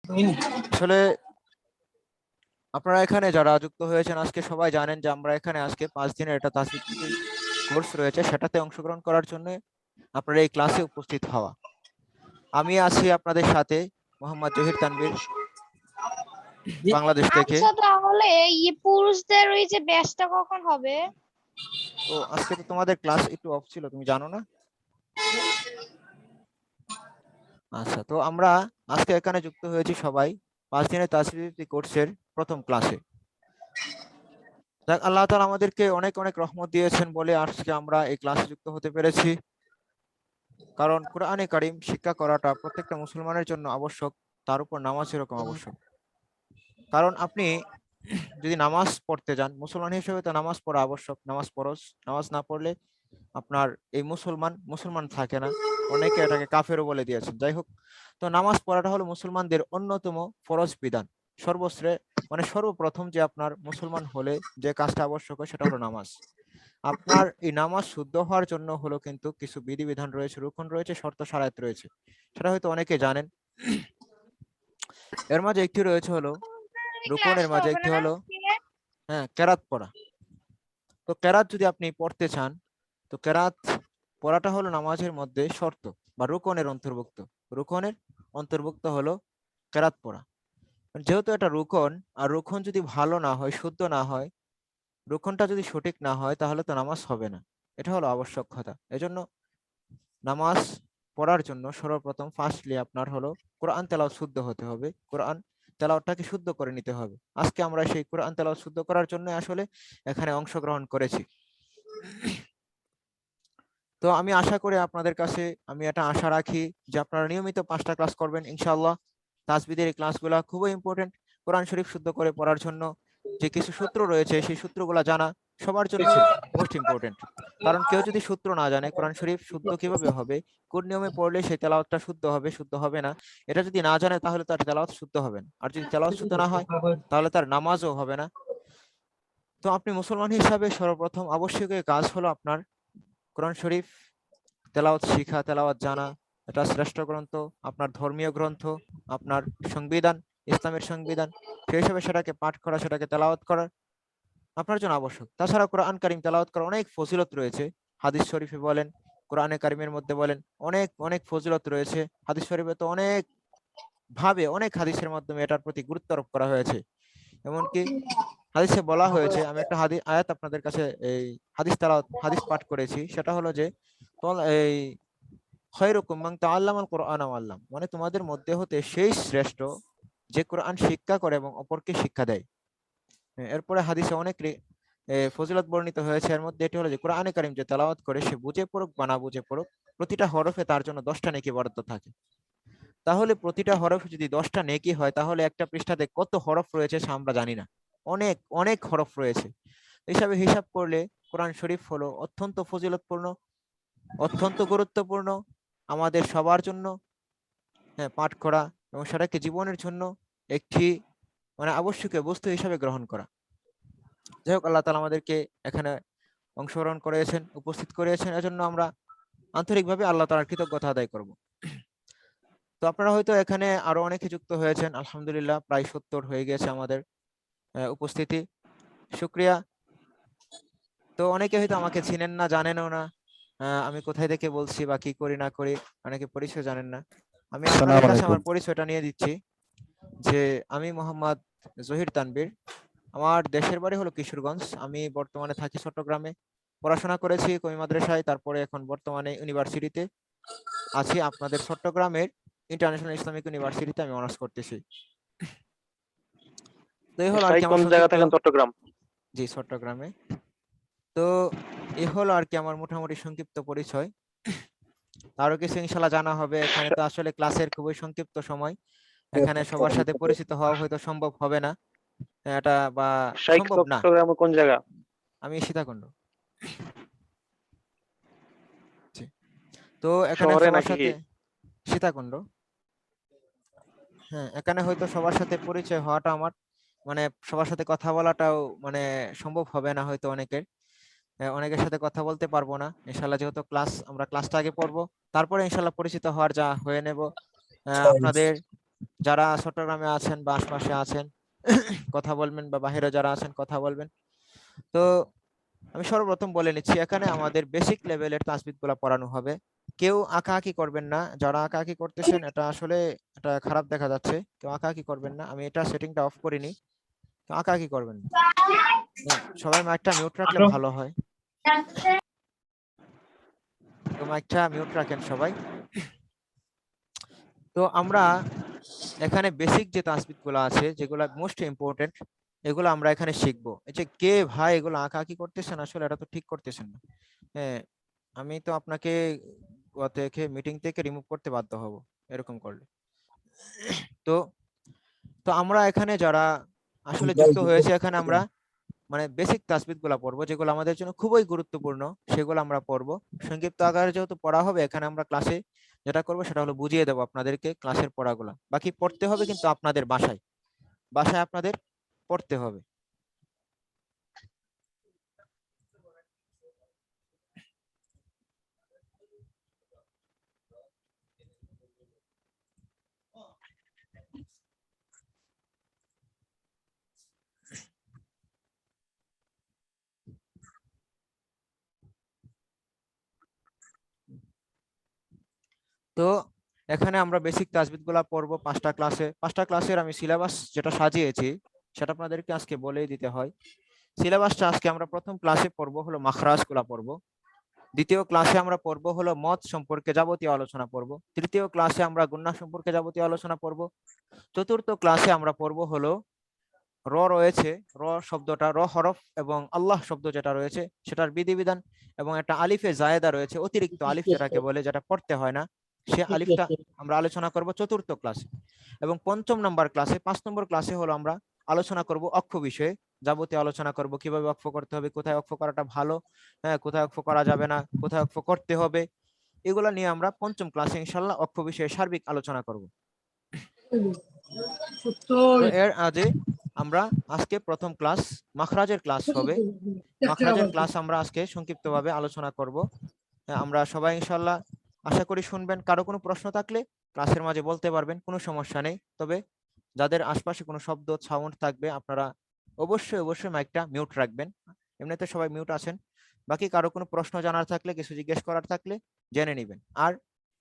আসলে আপনারা এখানে যারা যুক্ত হয়েছেন আজকে সবাই জানেন যে আমরা এখানে আজকে 5 দিনের একটা তাসফিফি কোর্স রয়েছে, সেটাতে অংশগ্রহণ করার জন্য আপনারা এই ক্লাসে উপস্থিত হওয়া। আমি আছি আপনাদের সাথে মোহাম্মদ জহির তানভীর, বাংলাদেশ থেকে। আচ্ছা, তাহলে এই পুরুষদের ওই যে ব্যাচটা কখন হবে? তো আজকে তো তোমাদের ক্লাস একটু অফ ছিল, তুমি জানো না? আচ্ছা, তো আমরা আজকে এখানে যুক্ত হয়েছি সবাই 5 দিনের তাসফিফি কোর্সের প্রথম ক্লাসে। যাক, আল্লাহ তাআলা আমাদেরকে অনেক অনেক রহমত দিয়েছেন বলে আজকে আমরা এই ক্লাসে যুক্ত হতে পেরেছি। কারণ কোরআনে কারিম শিক্ষা করাটা প্রত্যেকটা মুসলমানের জন্য আবশ্যক, তার উপর নামাজ এরকম আবশ্যক। কারণ আপনি যদি নামাজ পড়তে যান, মুসলমান হিসেবে তো নামাজ পড়া আবশ্যক, নামাজ ফরজ। নামাজ না পড়লে আপনার এই মুসলমান মুসলমান থাকে না, অনেকে এটাকে কাফেরও বলে দিয়েছেন। যাই হোক, তো নামাজ পড়াটা হলো মুসলমানদের অন্যতম ফরজ বিধান। মানে সর্বপ্রথম যে আপনার মুসলমান হলে যে কাজটা আবশ্যক হয় সেটা হলো নামাজ। আপনার এই নামাজ শুদ্ধ হওয়ার জন্য হলো কিন্তু কিছু বিধিবিধান রয়েছে, রুকন রয়েছে, শর্ত শারাত রয়েছে, সেটা হয়তো অনেকে জানেন। এর মাঝে একটি রয়েছে হলো রুকনের ক্লাসটা মাঝে হবে একটি না হলো আজকে? কেরাত পড়া। তো কেরাত যদি আপনি পড়তে চান, তো কেরাত পড়াটা হলো নামাজের মধ্যে শর্ত বা রুকনের অন্তর্ভুক্ত। রুকনের অন্তর্ভুক্ত হলো কেরাত পড়া। যেহেতু এটা রুকন, আর রুকন যদি ভালো না হয়, শুদ্ধ না হয়, রুকনটা যদি সঠিক না হয়, তাহলে তো নামাজ হবে না। এটা হলো আবশ্যক কথা। এজন্য নামাজ পড়ার জন্য সর্বপ্রথম ফার্স্টলি আপনার হলো কোরআন তেলাওয়াত শুদ্ধ হতে হবে, কোরআন তেলাওয়াতটাকে শুদ্ধ করে নিতে হবে। আজকে আমরা সেই কোরআন তেলাওয়াত শুদ্ধ করার জন্য আসলে এখানে অংশগ্রহণ করেছি। তো আমি আশা করি আপনাদের কাছে, আমি এটা আশা রাখি যে আপনারা নিয়মিত 5টা ক্লাস করবেন ইনশাআল্লাহ। তাসবিদের এই ক্লাসগুলো খুবই ইম্পর্টেন্ট। কোরআন শরীফ শুদ্ধ করে পড়ার জন্য যে কিছু সূত্র রয়েছে, সেই সূত্রগুলো জানা সবার জন্যই মোস্ট ইম্পর্টেন্ট। কারণ কেউ যদি সূত্র না জানে, কোরআন শরীফ শুদ্ধ কিভাবে হবে, কোন নিয়মে পড়লে সেই তেলাওয়াতটা শুদ্ধ হবে, শুদ্ধ হবে না, এটা যদি না জানে, তাহলে তার তেলাওয়াত শুদ্ধ হবে না। আর যদি তেলাওয়াত শুদ্ধ না হয়, তাহলে তার নামাজও হবে না। তো আপনি মুসলমান হিসাবে সর্বপ্রথম আবশ্যকীয় কাজ হলো আপনার কোরআন শরীফ তেলাওয়াত শিখা, তেলাওয়াত জানা। এটা শ্রেষ্ঠ গ্রন্থ, আপনার ধর্মীয় গ্রন্থ, আপনার সংবিধান, ইসলামের সংবিধান। সেই হিসেবে সেটাকে পাঠ করা, সেটাকে তেলাওয়াত করা আপনার জন্য আবশ্যক। তাছাড়া কোরআন কারিম তেলাওয়াত করার অনেক ফজিলত রয়েছে। হাদিস শরীফে বলেন, কোরআনে কারিমের মধ্যে বলেন, অনেক অনেক ফজিলত রয়েছে। হাদিস শরীফে তো অনেক ভাবে, অনেক হাদিসের মাধ্যমে এটার প্রতি গুরুত্ব আরোপ করা হয়েছে। এমনকি হাদিসে বলা হয়েছে, আমি একটা আয়াত আপনাদের কাছে এই হাদিস পাঠ করেছি, সেটা হলো যে এই খয়রুকুম মান তাআল্লামাল কুরআন ওয়া আল্লাম, মানে তোমাদের মধ্যে হতে সেই শ্রেষ্ঠ যে কোরআন শিক্ষা করে এবং অপরকে শিক্ষা দেয়। এরপরে হাদিসে অনেক ফজিলত বর্ণিত হয়েছে। এর মধ্যে এটি হলো যে কোরআনে কারিম যে তেলাওয়াত করে, সে বুঝে পড়ুক বা না বুঝে পড়ুক, প্রতিটা হরফে তার জন্য 10টা নেকি বরাদ্দ থাকে। তাহলে প্রতিটা হরফে যদি 10টা নেকি হয়, তাহলে একটা পৃষ্ঠাতে কত হরফ রয়েছে সে আমরা জানি না। অনেক অনেক হরফ রয়েছে। হিসাবে হিসাব করলে কোরআন শরীফ হলো অত্যন্ত ফজিলতপূর্ণ, অত্যন্ত গুরুত্বপূর্ণ আমাদের সবার জন্য। হ্যাঁ, পাঠ করা এবং সেটাকে জীবনের জন্য একটি মানে আবশ্যকীয় বস্তু হিসাবে গ্রহণ করা। যাই হোক, আল্লাহ তাআলা আমাদেরকে এখানে অংশগ্রহণ করিয়েছেন, উপস্থিত করিয়েছেন, এজন্য আমরা আন্তরিকভাবে আল্লাহ তাআলার কৃতজ্ঞতা আদায় করব। তো আপনারা হয়তো এখানে আরো অনেকে যুক্ত হয়েছেন, আলহামদুলিল্লাহ প্রায় 70 হয়ে গেছে আমাদের উপস্থিতি। শুকরিয়া। তো অনেকে হয়তো আমাকে চিনেন না, জানেনও না আমি কোথায় থেকে বলছি বা কি করি না করি, অনেকে পরিচয় জানেন না। আমি আপনাদের আসসালামু কাছে আলাইকুম। আমার পরিচয়টা নিয়ে দিচ্ছি যে আমি মোহাম্মদ জহির তানভীর। আমার দেশের বাড়ি হলো কিশোরগঞ্জ, আমি বর্তমানে থাকি চট্টগ্রামে। পড়াশোনা করেছি কমি মাদ্রাসায়, তারপরে এখন বর্তমানে ইউনিভার্সিটিতে আছি, আপনাদের চট্টগ্রামের ইন্টারন্যাশনাল ইসলামিক ইউনিভার্সিটিতে আমি অনার্স করতেছি। তো এই হলো আর বাসায় কি কোন আমার জায়গা সংক্ষিপ্ত। থাকেন? চট্টগ্রাম। জি, চট্টগ্রামে। তো এই হলো আর কি আমার মোটামুটি সংক্ষিপ্ত পরিচয়। আরো কিছু ইনশাল্লাহ জানা হবে। এখানে তো আসলে ক্লাসের খুবই সংক্ষিপ্ত সময়, এখানে সবার সাথে পরিচিত হওয়া হয়তো সম্ভব হবে না, এটা বা শাইখ সম্ভব না। চট্টগ্রামে কোন জায়গা? আমি সীতাকুণ্ড। জি। তো এখানে শহরে সবার নাকি? সাথে সীতাকুণ্ড। হ্যাঁ, এখানে হয়তো সবার সাথে পরিচয় হওয়াটা আমার মানে সবার সাথে কথা বলাটাও মানে সম্ভব হবে না হয়তো অনেকের। অনেকের সাথে কথা বলতে পারবো না ইনশাল্লাহ, যেহেতু আমরা ক্লাসটা আগে পড়বো, তারপরে ইনশাল্লাহ পরিচিত হওয়ার যা হয়ে নেব আপনাদের। যারা চট্টগ্রামে আছেন বা আশপাশে আছেন কথা বলবেন, বা বাইরে যারা আছেন কথা বলবেন। তো আমি সর্বপ্রথম বলে নিচ্ছি, এখানে আমাদের বেসিক লেভেলের তাসবিহ গুলা পড়ানো হবে। কেউ আঁকাআঁকি করবেন না, যারা আঁকাআঁকি করতেছেন এটা আসলে এটা খারাপ দেখা যাচ্ছে। কেউ আঁকাআঁকি করবেন না, আমি এটা সেটিংটা অফ করিনি। কেউ আঁকাআঁকি করবেন না। সবাই মাইকটা মিউট রাখলে ভালো হয়। তো মাইকটা মিউট রাখেন সবাই। তো আমরা এখানে বেসিক যে তাসবিহ গুলো আছে, যেগুলো মোস্ট ইম্পর্টেন্ট, এগুলো আমরা এখানে শিখবো। এই যে কে ভাই এগুলো আঁকাআঁকি করতেছেন, আসলে এটা তো ঠিক করতেছেন না। হ্যাঁ, আমি তো আপনাকে থেকে মিটিং থেকে রিমুভ করতে বাধ্য হব এরকম করলে। তো তো আমরা এখানে যারা আসলে যুক্ত হয়েছে, এখানে আমরা মানে বেসিক তাসবিহ গুলা পড়বো, যেগুলো আমাদের জন্য খুবই গুরুত্বপূর্ণ, সেগুলো আমরা পড়বো। সংক্ষিপ্ত আকারে যেহেতু পড়া হবে, এখানে আমরা ক্লাসে যেটা করবো সেটা হলো বুঝিয়ে দেবো আপনাদেরকে ক্লাসের পড়াগুলা। বাকি পড়তে হবে কিন্তু আপনাদের বাসায়, বাসায় আপনাদের পড়তে হবে। তো এখানে আমরা বেসিক তাসবিহ গুলা পড়বো 5টা ক্লাসে। 5টা ক্লাসের আমি সিলেবাস যেটা সাজিয়েছি সেটা আপনাদেরকে আজকে বলেই দিতে হয়। সিলেবাসটা আজকে আমরা প্রথম ক্লাসে পড়বো হলো মাখরাজ গুলা পড়বো। দ্বিতীয় ক্লাসে আমরা পড়বো হলো মদ সম্পর্কে যাবতীয় আলোচনা পড়বো। তৃতীয় ক্লাসে আমরা গুন্না সম্পর্কে যাবতীয় আলোচনা পড়বো। চতুর্থ ক্লাসে আমরা পড়বো হলো রয়েছে, শব্দটা, হরফ এবং আল্লাহ শব্দ যেটা রয়েছে সেটার বিধিবিধান, এবং একটা আলিফে জায়েদা রয়েছে, অতিরিক্ত আলিফ যেটাকে বলে, যেটা পড়তে হয় না, সে আলিফটা আমরা আলোচনা করব চতুর্থ ক্লাসে। এবং পঞ্চম নাম্বার ক্লাসে, 5 নম্বর ক্লাসে হলো আমরা আলোচনা করব অক্ষ বিষয়ে, যাবতীয় আলোচনা করব কিভাবে অক্ষ করতে হবে, কোথায় অক্ষ করাটা ভালো, হ্যাঁ কোথায় অক্ষ করা যাবে না, কোথায় অক্ষ করতে হবে, এগুলো নিয়ে আমরা পঞ্চম ক্লাসে ইনশাল্লাহ অক্ষ বিষয়ে সার্বিক আলোচনা করব। তো এর আগে আমরা আজকে প্রথম ক্লাস মাখরাজের ক্লাস হবে। মাখরাজের ক্লাস আমরা আজকে সংক্ষিপ্তভাবে আলোচনা করব। আমরা সবাই ইনশাল্লাহ আশা করি শুনবেন। কারো কোনো প্রশ্ন থাকলে ক্লাসের মাঝে বলতে পারবেন, কোনো সমস্যা নেই। তবে যাদের আশপাশে কোনো শব্দ সাউন্ড থাকবে আপনারা অবশ্যই অবশ্যই মাইকটা মিউট রাখবেন। এমনিতে সবাই মিউট আছেন। বাকি কারো কোনো প্রশ্ন জানার থাকলে, কিছু জিজ্ঞেস করার থাকলে জেনে নেবেন। আর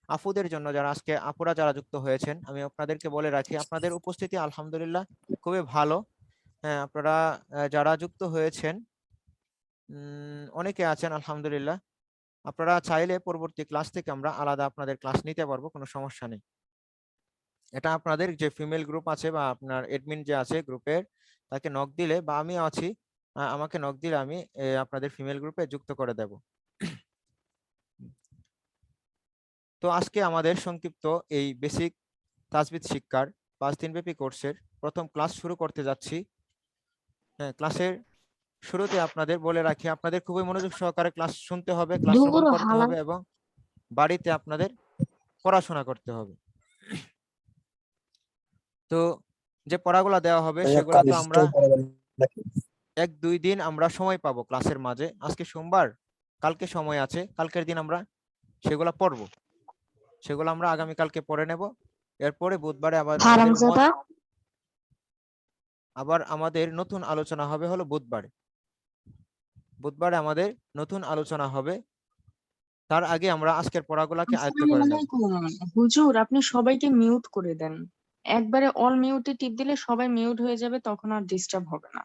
আপুদের জন্য, যারা আজকে আপুরা যারা যুক্ত হয়েছেন, আমি আপনাদেরকে বলে রাখি আপনাদের উপস্থিতি আলহামদুলিল্লাহ খুবই ভালো। হ্যাঁ, আপনারা যারা যুক্ত হয়েছেন অনেকে আছেন আলহামদুলিল্লাহ। আপনারা চাইলে পরবর্তী ক্লাস থেকে আমরা আলাদা আপনাদের ক্লাস নিতে পারবো, কোনো সমস্যা নেই। এটা আপনাদের যে ফিমেল গ্রুপ আছে বা আপনার এডমিন যে আছে গ্রুপের, তাকে নক দিলে, বা আমি আছি, আমাকে নক দিলে আমি আপনাদের ফিমেল গ্রুপে যুক্ত করে দেব। তো আজকে আমাদের সংক্ষিপ্ত এই বেসিক তাজবিদ শিক্ষার 5 দিন ব্যাপী কোর্সের প্রথম ক্লাস শুরু করতে যাচ্ছি। হ্যাঁ, ক্লাসের শুরুতে আপনাদের বলে রাখি, আপনাদের খুবই মনোযোগ সহকারে ক্লাস শুনতে হবে, ক্লাস শ্রবণ করতে হবে, এবং বাড়িতে আপনাদের পড়াশোনা করতে হবে। তো যে পড়াগুলা দেওয়া হবে সেগুলা তো আমরা 1-2 দিন আমরা সময় পাবো ক্লাসের মাঝে। আজকে সোমবার, কালকে সময় আছে, কালকের দিন আমরা সেগুলা পড়বো। সেগুলো আমরা আগামীকালকে পড়ে নেব। এরপরে বুধবারে আবার আমাদের নতুন আলোচনা হবে হলো বুধবারে। বুধবারে আমাদের নতুন আলোচনা হবে। তার আগে আমরা আজকের পড়াগুলাকে আয়ত্ত করে নেব। হুজুর, আপনি সবাইকে মিউট করে দেন। একবারে অল মিউটে টিপ দিলে সবাই মিউট হয়ে যাবে, তখন আর ডিস্টার্ব হবে না।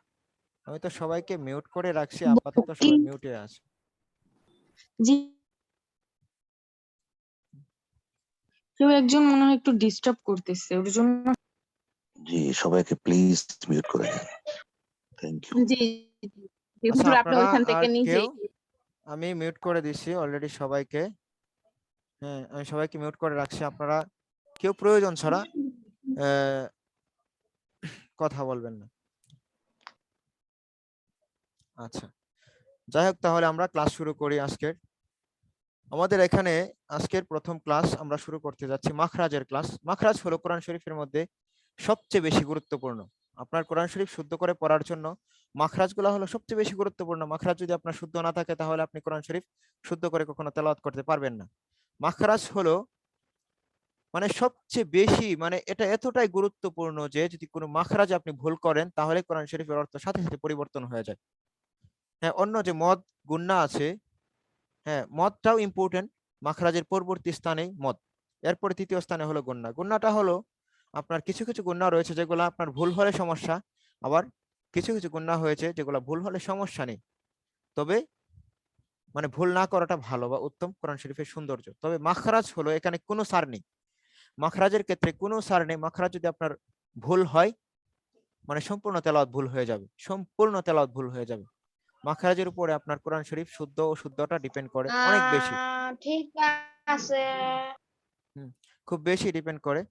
আমি তো সবাইকে মিউট করে রাখছি, আপাতত সবাই মিউটে আছে। জি, কেউ একজন মনে হয় একটু ডিস্টার্ব করতেছে, ওর জন্য। জি, সবাইকে প্লিজ মিউট করে দেন। Thank you. জি, আচ্ছা, হুজুর আপনি আপনারা ওইখান আর থেকে নিজেই। আমি মিউট করে দিছি অলরেডি সবাইকে। হ্যাঁ, আমি সবাইকে মিউট করে রাখছি। আপনারা কেউ প্রয়োজন ছাড়া কথা বলবেন না। আচ্ছা, যাই হোক, তাহলে আমরা ক্লাস শুরু করি আজকের। আমাদের এখানে আজকের প্রথম ক্লাস আমরা শুরু করতে যাচ্ছি মাখরাজের ক্লাস। মাখরাজ হলো কোরআন শরীফের মধ্যে সবচেয়ে বেশি গুরুত্বপূর্ণ। আপনার কোরআন শরীফ শুদ্ধ করে পড়ার জন্য মাখরাজগুলো হলো সবচেয়ে বেশি গুরুত্বপূর্ণ। মাখরাজ যদি আপনার শুদ্ধ না থাকে, তাহলে আপনি কোরআন শরীফ শুদ্ধ করে কখনো তেলাওয়াত করতে পারবেন না। মাখরাজ হলো মানে সবচেয়ে বেশি, মানে এটা এতটাই গুরুত্বপূর্ণ যে যদি কোনো মাখরাজে আপনি ভুল করেন তাহলে কোরআন শরীফের অর্থ সাথে সাথে পরিবর্তন হয়ে যায়। হ্যাঁ, অন্য যে মদ গুন্না আছে, হ্যাঁ মদটাও ইম্পর্টেন্ট, মাখরাজের পরবর্তী স্থানে মদ, এরপরে তৃতীয় স্থানে হলো গুন্না। গুন্নাটা হলো আপনার কিছু কিছু গুন্না রয়েছে যেগুলো আপনার ভুল হলে সমস্যা, আবার কিছু কিছু গুন্না হয়েছে যেগুলো ভুল হলে সমস্যা নেই, তবে মানে ভুল না করাটা ভালো বা উত্তম, কোরআন শরীফের সৌন্দর্য। তবে মাখরাজ হলো এখানে কোনো সার নেই, মাখরাজের ক্ষেত্রে কোনো সার নেই। মাখরাজ যদি আপনার ভুল হয় মানে সম্পূর্ণ তেলাওয়াত ভুল হয়ে যাবে, সম্পূর্ণ তেলাওয়াত ভুল হয়ে যাবে। মাখরাজের উপরে আপনার কোরআন শরীফ শুদ্ধ ও শুদ্ধটা ডিপেন্ড করে অনেক বেশি। ঠিক আছে। হুম, খুব বেশি ডিপেন্ড করে।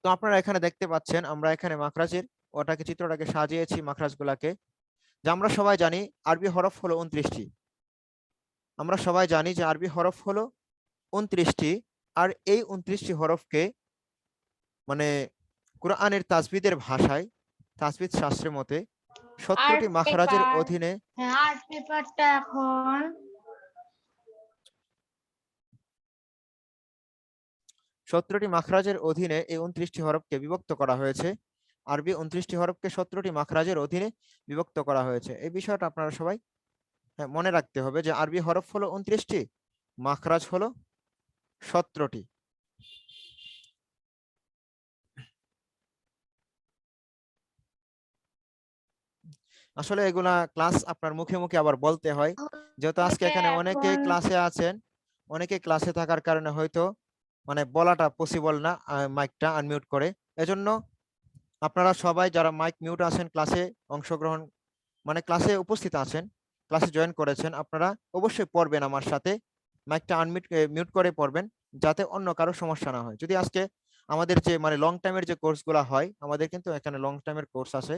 তো আপনারা এখানে দেখতে পাচ্ছেন আমরা এখানে মাখরাজের ওটাকে চিত্রটাকে সাজিয়েছি মাখরাজ গুলাকে, যে আমরা সবাই জানি আরবি হরফ হলো 29টি। আমরা সবাই জানি যে আরবি হরফ হলো 29টি, আর এই 29টি হরফকে মানে কোরআনের তাজবিদের ভাষায়, তাজবিদ শাস্ত্রের মতে আর 17টি মাখরাজের পেপার, অধীনে, হ্যাঁ আর পেপারটা এখন 17টি মাখরাজের অধীনে এই 29টি হরফকে বিভক্ত করা হয়েছে। আরবি 29টি হরফকে 17টি মাখরাজের অধীনে বিভক্ত করা হয়েছে। এই বিষয়টা আপনারা সবাই মনে রাখতে হবে যে আরবি হরফ হলো 29টি, মাখরাজ হলো 17টি। আসলে এগুলা ক্লাস আপনার মুখে মুখে আবার বলতে হয়, যেহেতু আজকে এখানে অনেকে এখন ক্লাসে আছেন, অনেকে ক্লাসে থাকার কারণে হয়তো মানে বলাটা পসিবল না মাইকটা আনমিউট করে। এজন্য আপনারা সবাই যারা মাইক মিউট আছেন ক্লাসে অংশগ্রহণ মানে ক্লাসে উপস্থিত আছেন, ক্লাসে জয়েন করেছেন, আপনারা অবশ্যই পড়বেন আমার সাথে, মাইকটা আনমিউট মিউট করে পড়বেন যাতে অন্য কারো সমস্যা না হয়। যদি আজকে আমাদের যে মানে লং টাইমের যে কোর্সগুলো হয়, আমাদের কিন্তু এখানে লং টাইমের কোর্স আছে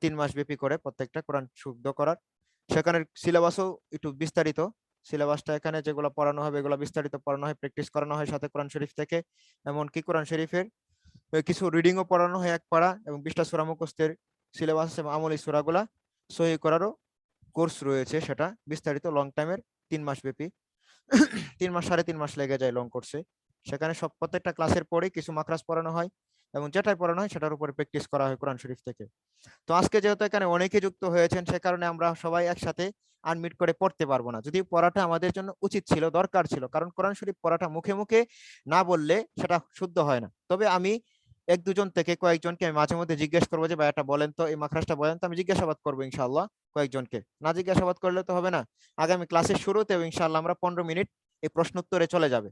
3 মাস ব্যাপী করে প্রত্যেকটা কোরআন শুদ্ধ করার, সেখানে সিলেবাসও একটু বিস্তারিত, সিলেবাসটা এখানে যেগুলো পড়ানো হবে এগুলো বিস্তারিত পড়ানো হয়, প্র্যাকটিস করানো হয় সাথে কোরআন শরীফ থেকে, এমনকি কোরআন শরীফের কিছু রিডিংও পড়ানো হয় এক পারা, এবং 20টা সূরা মুখস্থের সিলেবাস এবং আমলি সূরাগুলা সহি করারও কোর্স রয়েছে, সেটা বিস্তারিত লং টাইমের 3 মাস ব্যাপী। 3 মাস 3.5 মাস লেগে যায় লং কোর্সে। সেখানে সব প্রত্যেকটা ক্লাসের পরে কিছু মাখরাজ পড়ানো হয় এবং যেটাই পড়ানো হয় সেটার উপরে প্র্যাকটিস করা হয় কোরআন শরীফ থেকে। তো আজকে যেহেতু এখানে অনেকে যুক্ত হয়েছেন সে কারণে আমরা সবাই একসাথে আনমিট করে পড়তে পারবো না, যদি পড়াটা আমাদের জন্য উচিত ছিল, দরকার ছিল, কারণ কোরআন শরীফ পড়াটা মুখে মুখে না বললে সেটা শুদ্ধ হয় না। তবে আমি এক দুজন থেকে কয়েকজনকে আমি মাঝে মধ্যে জিজ্ঞেস করবো যে ভাই এটা বলেন তো, এই মাখরাজটা বলেন তো, আমি জিজ্ঞাসাবাদ করবো ইনশাআল্লাহ কয়েকজনকে, না জিজ্ঞাসাবাদ করলে তো হবে না। আগামী ক্লাসের শুরুতে ইনশাআল্লাহ আমরা 15 মিনিট এই প্রশ্ন উত্তরে চলে যাবে,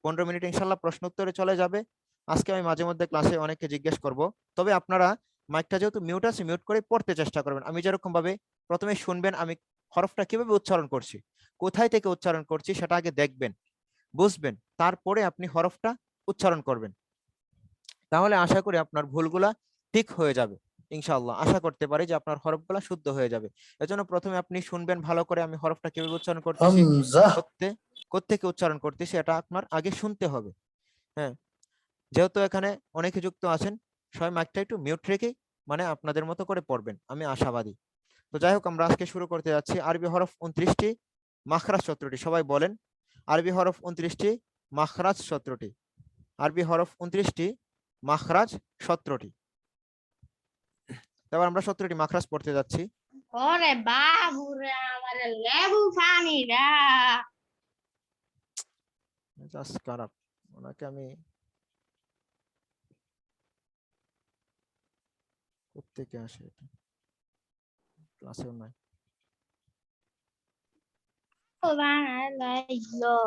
15 মিনিট ইনশাআল্লাহ প্রশ্ন উত্তরে চলে যাবে। আজকে আমি মাঝে মধ্যে ক্লাসে অনেককে জিজ্ঞেস করব, তবে আপনারা মাইকটা যেহেতু মিউট আছে মিউট করে পড়তে চেষ্টা করবেন। আমি যেরকম ভাবে প্রথমে শুনবেন আমি হরফটা কিভাবে উচ্চারণ করছি, কোথায় থেকে উচ্চারণ করছি সেটা আগে দেখবেন, বুঝবেন, তারপরে আপনি হরফটা উচ্চারণ করবেন, তাহলে আশা করি আপনার ভুলগুলা ঠিক হয়ে যাবে। ইনশাআল্লাহ আশা করতে পারি যে আপনার হরফগুলা শুদ্ধ হয়ে যাবে। এজন্য প্রথমে আপনি শুনবেন ভালো করে আমি হরফটা কিভাবে উচ্চারণ করতেছি, হামজা। কোত্থেকে উচ্চারণ করতেছি এটা আপনার আগে শুনতে হবে। হ্যাঁ, যেহেতু এখানে অনেকে যুক্ত আছেন সবাই মাইকটা একটু মিউট রেখে মানে আপনাদের মতো করে পড়বেন, আমি আশাবাদী। তো যাই হোক আমরা আজকে শুরু করতে যাচ্ছি। আরবি হরফ 29টি, মাখরাজ 17টি, সবাই বলেন আরবি হরফ 29টি, মাখরাজ 17টি। আরবি হরফ 29টি, মাখরাজ 17টি। তারপর আমরা 17টি মাখরাজ পড়তে যাচ্ছি। ওরে বাবুরে আমার লেবু পানি রা। জাস্ট খারাপ, ওনাকে আমি কোত্থেকে আসে এটা, ক্লাসেও নাই। বানাইলো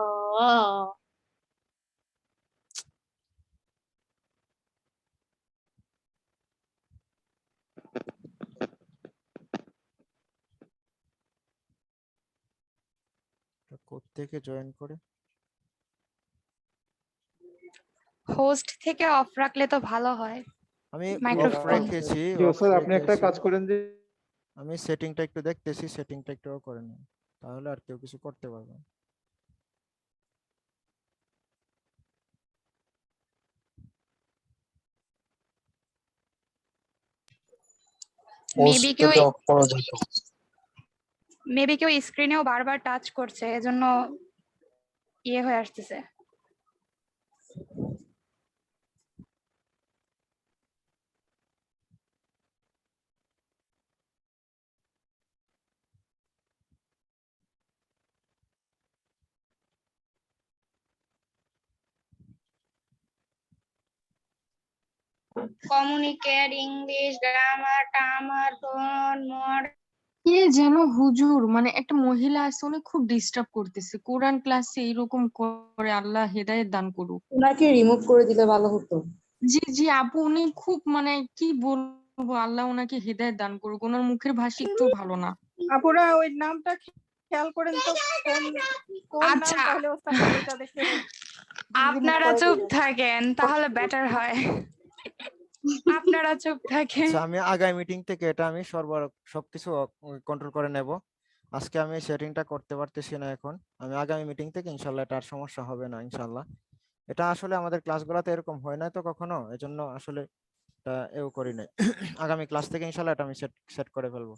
এটা কোত্থেকে জয়েন করে, হোস্ট থেকে অফ রাখলে তো ভালো হয়। আমি অফ মাইক্রোফোন রেখেছি, জিও অফ স্যার, আপনি একটা রেখেছি। কাজ করেন যে আমি সেটিংটা একটু দেখতেছি, সেটিংটা একটু করে নিন, তাহলে আর কেউ কিছু করতে পারবে না। মেবি কেউ হোস্টটা অফ করা যেত। স্ক্রিনেও বারবার টাচ করছে এজন্য ইয়ে হয়ে আসতেছে। কমিউনিকেট, ইংলিশ, গ্রামার, টামার, টোন, মোড। কে যেন হুজুর, মানে একটা মহিলা আছে, উনি খুব ডিস্টার্ব করতেছে কোরআন ক্লাসে, এরকম করে, আল্লাহ হেদায়েত দান করুক। ওনাকে রিমুভ করে দিলে ভালো হতো। জি জি আপু, উনি খুব মানে কি বলবো, আল্লাহ ওনাকে হেদায়েত দান করুক, ওনার মুখের ভাষা একটু ভালো না। আপুরা ওই নামটা খেয়াল করেন তো, কোন কোন নাম, আচ্ছা, তাহলে ওস্তাদ ওইটা দেখে remove আপনারা করে চুপ দিবেন। থাকেন তাহলে বেটার হয়। আপনারা চুপ থাকেন। আচ্ছা, আমি আগামী মিটিং থেকে এটা আমি সবকিছু কন্ট্রোল করে নেব। আজকে আমি সেটিংটা করতে পারতেছি না এখন। আমি আগামী মিটিং থেকে ইনশাল্লাহ এটা আর সমস্যা হবে না ইনশাল্লাহ। এটা আসলে আমাদের ক্লাসগুলোতে এরকম হয় না তো কখনো, এজন্য আসলে এটা এও করি নাই। আগামী ক্লাস থেকে ইনশাল্লাহ এটা আমি সেট করে ফেলবো।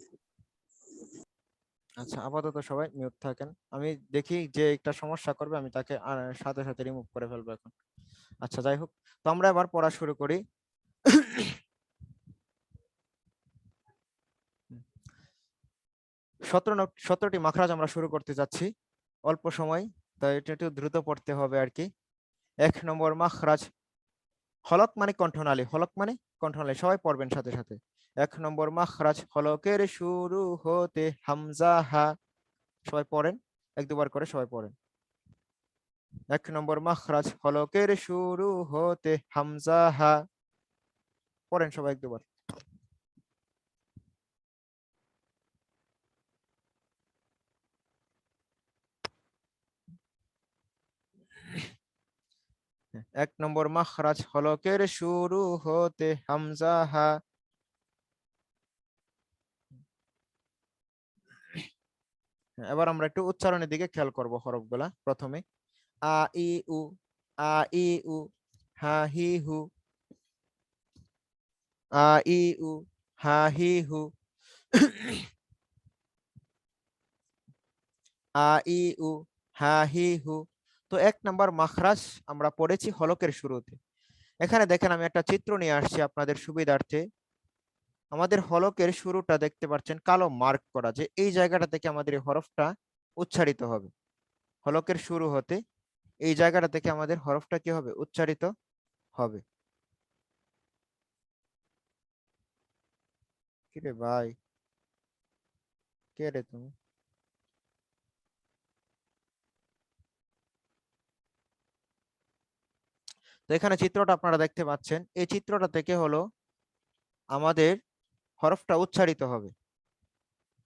আচ্ছা, আপাতত সবাই মিউট থাকেন। আমি দেখি যে একটা সমস্যা করবে আমি তাকে সাথে সাথে রিমুভ করে ফেলবো এখন। আচ্ছা, যাই হোক, তো আমরা এবার পড়া শুরু করি। 17টি মাখরাজ আমরা শুরু করতে যাচ্ছি, অল্প সময়, তাই এটা একটু দ্রুত পড়তে হবে আর কি। 1 নম্বর মাখরাজ, হলক মানে কণ্ঠনালী, হলক মানে কণ্ঠনালী, সবাই পড়বেন সাথে সাথে। 1 নম্বর মাখরাজ, হলকের শুরু হতে হামজা হা, সবাই পড়েন, 1-2 বার করে সবাই পড়েন। 1 নম্বর মাখরাজ, হলকের শুরু হতে হামজা হা, পড়েন সবাই 1-2 বার। 1 নম্বর মাখরাজ, হলকের শুরু হতে হামজা হা। এবার আমরা একটু উচ্চারণের দিকে খেয়াল করব হরফগুলা। প্রথমে আ ই উ, আ ই উ, হা হি হু, আ ই উ, হা হি হু, আ ই উ, হা হি হু। তো 1 নাম্বার মাখরাজ আমরা পড়েছি হলকের শুরুতে। এখানে দেখেন আমি একটা চিত্র নিয়ে আসছি আপনাদের সুবিধার্থে। আমাদের হলকের শুরুটা দেখতে পাচ্ছেন কালো মার্ক করা, যে এই জায়গাটা থেকে আমাদের এই হরফটা উচ্চারিত হবে। হলকের শুরু হতে এই জায়গাটা থেকে আমাদের হরফটা কি হবে, উচ্চারিত হবে। কিরে ভাই, কে রে তুমি? তো এখানে চিত্রটা আপনারা দেখতে পাচ্ছেন, এই চিত্রটা থেকে হলো আমাদের হরফটা উচ্চারিত হবে।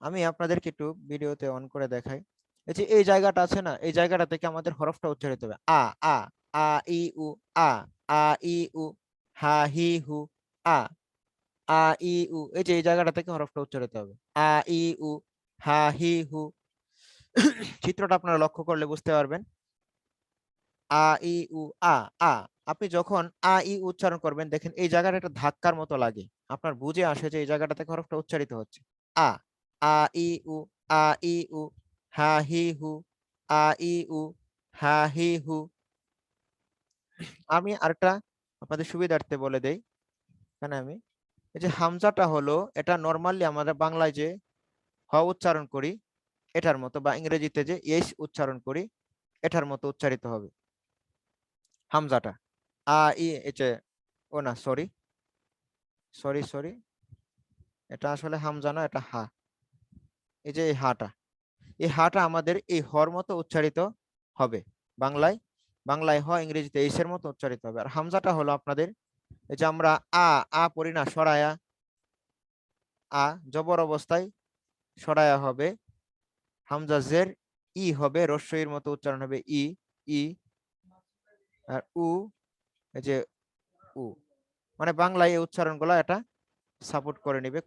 আমি আপনাদেরকে একটু ভিডিওতে অন করে দেখাই। এই যে এই জায়গাটা আছে না, এই জায়গাটা থেকে আমাদের হরফটা উচ্চারিত হবে। আ আ, আ ই উ, আ আ ই উ, হা হি হু, আ আ ই উ, এই যে এই জায়গাটা থেকে হরফটা উচ্চারিত হবে। আ ই উ, হা হি হু। চিত্রটা আপনারা লক্ষ্য করলে বুঝতে পারবেন। আ ই উ, আ আ, আপনি যখন আ ই উচ্চারণ করবেন দেখেন এই জায়গাটা একটা ধাক্কার মতো লাগে, আপনার বুঝে আসে যে এই জায়গাটা থেকে হরফটা উচ্চারিত হচ্ছে। আ আ ই উ, আ ই উ, হা হি হু, আ ই উ, হা হি হু। আমি আরেকটা আপনাদের সুবিধার্থে বলে দেই। এখানে আমি এই যে হামজাটা হলো, এটা নরমালি আমাদের বাংলায় যে হ উচ্চারণ করি এটার মতো, বা ইংরেজিতে যে এস উচ্চারণ করি এটার মতো উচ্চারিত হবে হামজাটা। আ ই এতে, ও না, সরি সরি সরি, এটা আসলে হামজা না, এটা হা। এই যে এই হাটা, এই হাটা আমাদের এই হর মতো উচ্চারিত হবে বাংলায়। বাংলায় হ, ইংরেজিতে এসের মতো উচ্চারিত হবে। আর হামজাটা হলো আপনাদের এই যে আমরা আ আ পড়ি না, সরায়া, আ জবর অবস্থায় সরায়া হবে। হামজা জের ই হবে, রস্বইয়ের মতো উচ্চারণ হবে ই ই। আর উ, এই যে উ, মানে বাংলায় এই উচ্চারণগুলো এটা সাপোর্ট করে নিবে।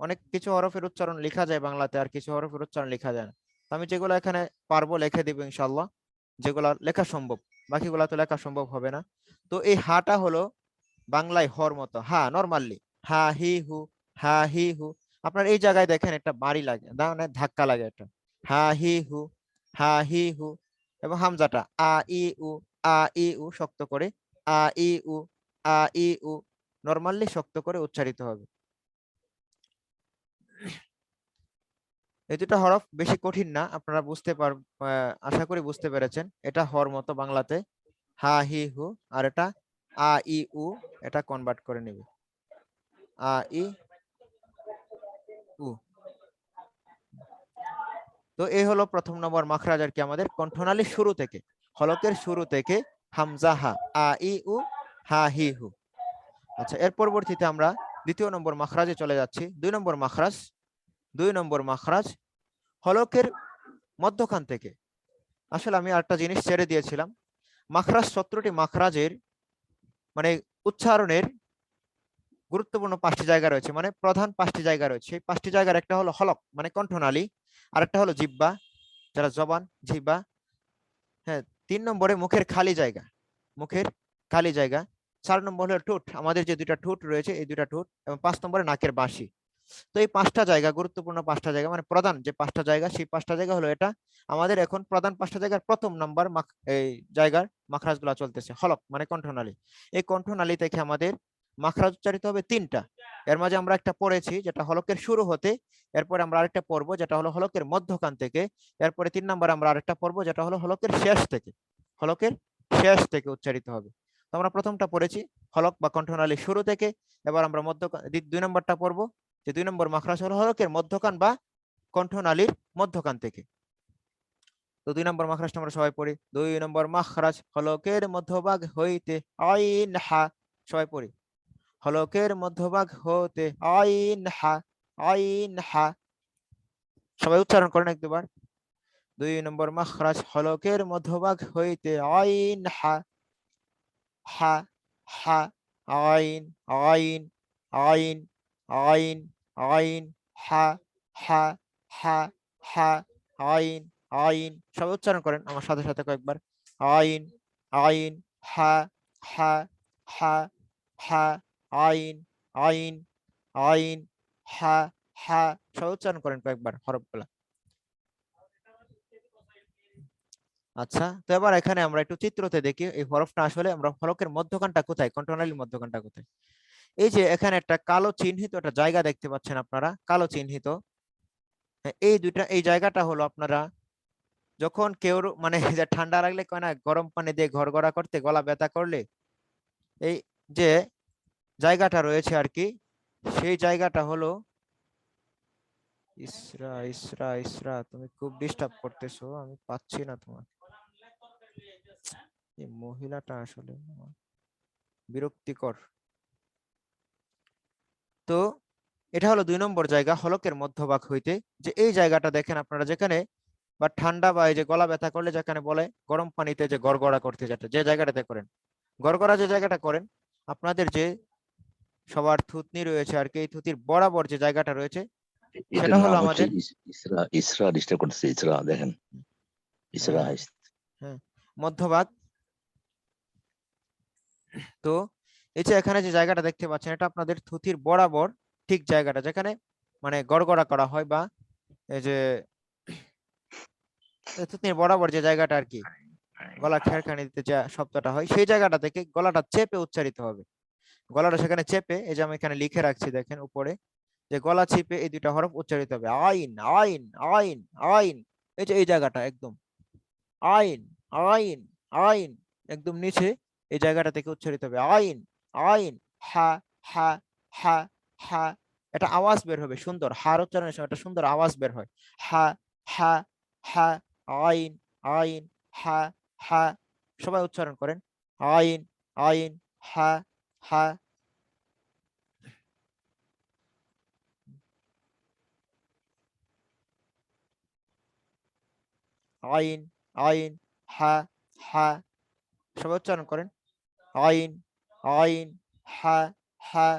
অনেক কিছু হরফের উচ্চারণ লেখা যায় বাংলাতে, আর কিছু হরফের উচ্চারণ লেখা যায় না। তো আমি যেগুলো এখানে পারবো লিখে দিব ইনশাল্লাহ, যেগুলা লেখা সম্ভব, বাকিগুলা তো লেখা সম্ভব হবে না। তো এই হাটা হলো বাংলায় হর মতো হা, নরমালি হা হি হু, হা হি হু। আপনার এই জায়গায় দেখেন একটা বাড়ি লাগে, মানে ধাক্কা লাগে, একটা হা হি হু, হা হি হু। এবং হামজাটা আ ই উ, আ ই উ শক্ত করে, আ ই উ, আ ই উ, নরমালি শক্ত করে উচ্চারিত হবে। এই দুটা হরফ বেশি কঠিন না, আপনারা বুঝতে পার, আশা করি বুঝতে পেরেছেন। এটা হর মতো বাংলাতে হা হি হু, আর এটা আ ই উ এটা কনভার্ট করে নেবে আ ই উ। তো এই হলো প্রথম নম্বর মাখরাজ আর কি আমাদের কণ্ঠনালীর শুরু থেকে, হলকের শুরু থেকে হামজা হা, আ ই উ হা হি হু। আচ্ছা, এর পরবর্তীতে আমরা দ্বিতীয় নম্বর মাখরাজে চলে যাচ্ছি। 2 নম্বর মাখরাজ, 2 নম্বর মাখরাজ হলকের মধ্যখান থেকে। আসলে আমি আরেকটা জিনিস ছেড়ে দিয়েছিলাম, মাখরাজ 17টি মাখরাজের মানে উচ্চারণের গুরুত্বপূর্ণ 5টি জায়গা রয়েছে, মানে প্রধান 5টি জায়গা রয়েছে। সেই 5টি জায়গার একটা হলো হলক মানে কণ্ঠনালী, আরেকটা হলো জিহ্বা যারা জবান জিহ্বা, হ্যাঁ। 3 নম্বরে মুখের খালি জায়গা, মুখের খালি জায়গা। 4 নম্বর হলো ঠোঁট, আমাদের যে 2টা ঠোঁট রয়েছে এই 2টা ঠোঁট, এবং 5 নম্বরে নাকের বাঁশি। তো এই 5টা জায়গা গুরুত্বপূর্ণ 5টা জায়গা, মানে প্রধান যে 5টা জায়গা, সেই 5টা জায়গা হলো এটা আমাদের এখন প্রধান 5টা জায়গার প্রথম নাম্বার এই জায়গার মাখরাজগুলো চলতেছে হলক মানে কণ্ঠনালী। এই কণ্ঠনালী থেকে আমাদের মাখরাজ উচ্চারিত হবে 3টা। এর মাঝে আমরা একটা পড়েছি যেটা হলকের শুরু হতে, এরপরে আমরা আরেকটা পড়বো যেটা হলো হলকের মধ্যখান থেকে, এরপরে 3 নাম্বার আমরা আরেকটা পড়বো যেটা হলো হলকের শেষ থেকে, হলকের শেষ থেকে উচ্চারিত হবে। তো আমরা প্রথমটা পড়েছি হলক বা কণ্ঠনালী শুরু থেকে, এবার আমরা মধ্যখান 2 নম্বরটা পড়বো যে 2 নম্বর মাখরাজ হলো হলকের মধ্যখান বা কণ্ঠনালীর মধ্যখান থেকে। তো 2 নম্বর মাখরাজটা আমরা সবাই পড়ি। 2 নম্বর মাখরাজ হলকের মধ্যভাগ হইতে আইন হা, সবাই পড়ি। হলকের মধ্যভাগ হতে আইন হা, আইন হা, সবাই উচ্চারণ করেন এক দুবার। 2 নম্বর মাখরাজ হলকের মধ্যভাগ হইতে আইন হা, হা হা, আইন আইন আইন আইন আইন, হা হা হা হা, আইন আইন, সবাই উচ্চারণ করেন আমার সাথে সাথে কয়েকবার। আইন আইন, হা হা হা হা, আইন আইন আইন, হা হা, সবাই উচ্চারণ করেন কয়েকবার হরফগুলা। আচ্ছা, তো এবার এখানে আমরা একটু চিত্রতে দেখি এই হরফটা আসলে আমরা হলকের মধ্যখানটা কোথায়, কণ্ঠনালীর মধ্যখানটা কোথায়। এই যে এখানে একটা কালো চিহ্নিত একটা জায়গা দেখতে পাচ্ছেন আপনারা, কালো চিহ্নিত। এই জায়গাটা হলো আপনারা যখন কেউ মানে যে ঠান্ডা লাগলে কয় না গরম পানি দিয়ে গড়গড়া করতে, গলা ব্যথা করলে এই যে জায়গাটা রয়েছে আর কি, সেই জায়গাটা হলো ইসরা ইসরা ইসরা, তুমি খুব ডিস্টার্ব করতেছো, আমি পাচ্ছি না তোমার। এই মহিলাটা আসলে বিরক্তিকর। তো এটা হলো 2 নম্বর জায়গা হলকের মধ্যভাগ হইতে, যে এই জায়গাটা দেখেন আপনারা, যেখানে বা ঠান্ডা বা এই যে গলা ব্যথা করলে যেখানে বলে গরম পানিতে যে গড়গড়া করতে, যেটা যে জায়গাটাতে করেন গড়গড়া, যে জায়গাটা করেন আপনাদের যে সবার থুতনি রয়েছে আর কি, এই থুতির বরাবর যে জায়গাটা রয়েছে এটার সেটা হলো নাম হচ্ছে আমাদের ইসরা, ইসরা ডিস্টার্ব করতেছে, ইসরা দেখেন, ইসরা হ্যাঁ, হ্যাঁ, মধ্যভাগ। তো এই যে এখানে যে জায়গাটা দেখতে পাচ্ছেন এটা আপনাদের থুতির বরাবর ঠিক জায়গাটা যেখানে মানে গড়গড়া করা হয়, বা এই যে থুতনির বরাবর যে জায়গাটা আর কি গলা খেরখানি দিতে যে শব্দটা হয়, সেই জায়গাটা থেকে গলাটা চেপে উচ্চারিত হবে। গলাটা সেখানে চেপে, এই যে আমি এখানে লিখে রাখছি দেখেন উপরে, যে গলা চিপে এই 2টা হরফ উচ্চারিত হবে, আইন আইন আইন আইন। এই যে এই জায়গাটা একদম আইন আইন আইন, একদম নিচে এই জায়গাটা থেকে উচ্চারিত হবে আইন আইন, হা হা হা হা, এটা আওয়াজ বের হবে সুন্দর, হার উচ্চারণের সময় একটা সুন্দর আওয়াজ বের হয়, হা হা হা, আইন আইন, হা হা, সবাই উচ্চারণ করেন আইন আইন, হা হা। আইন আইন, হা হা, সবাই উচ্চারণ করেন আইন আইন, হা হা।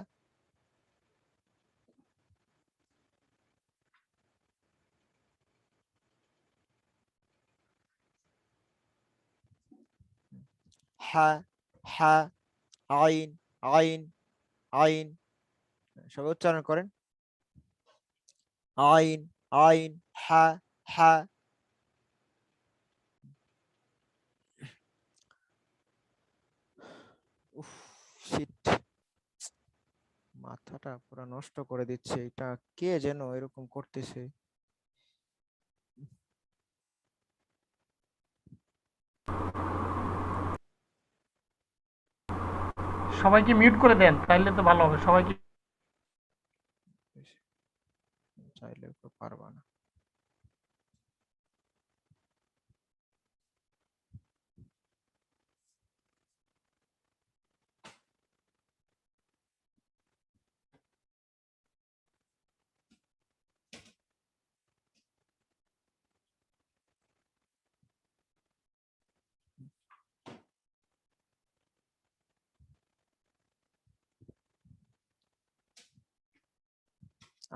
হা হা, আইন আইন আইন, সবাই উচ্চারণ করেন আইন আইন, হা হা। উফ, শিট, মাথাটা পুরো নষ্ট করে দিচ্ছে, এটা কে যেন এরকম করতেছে। সবাইকে মিউট করে দেন, তাইলে তো ভালো হবে। সবাইকে চাইলে তো পারবা না।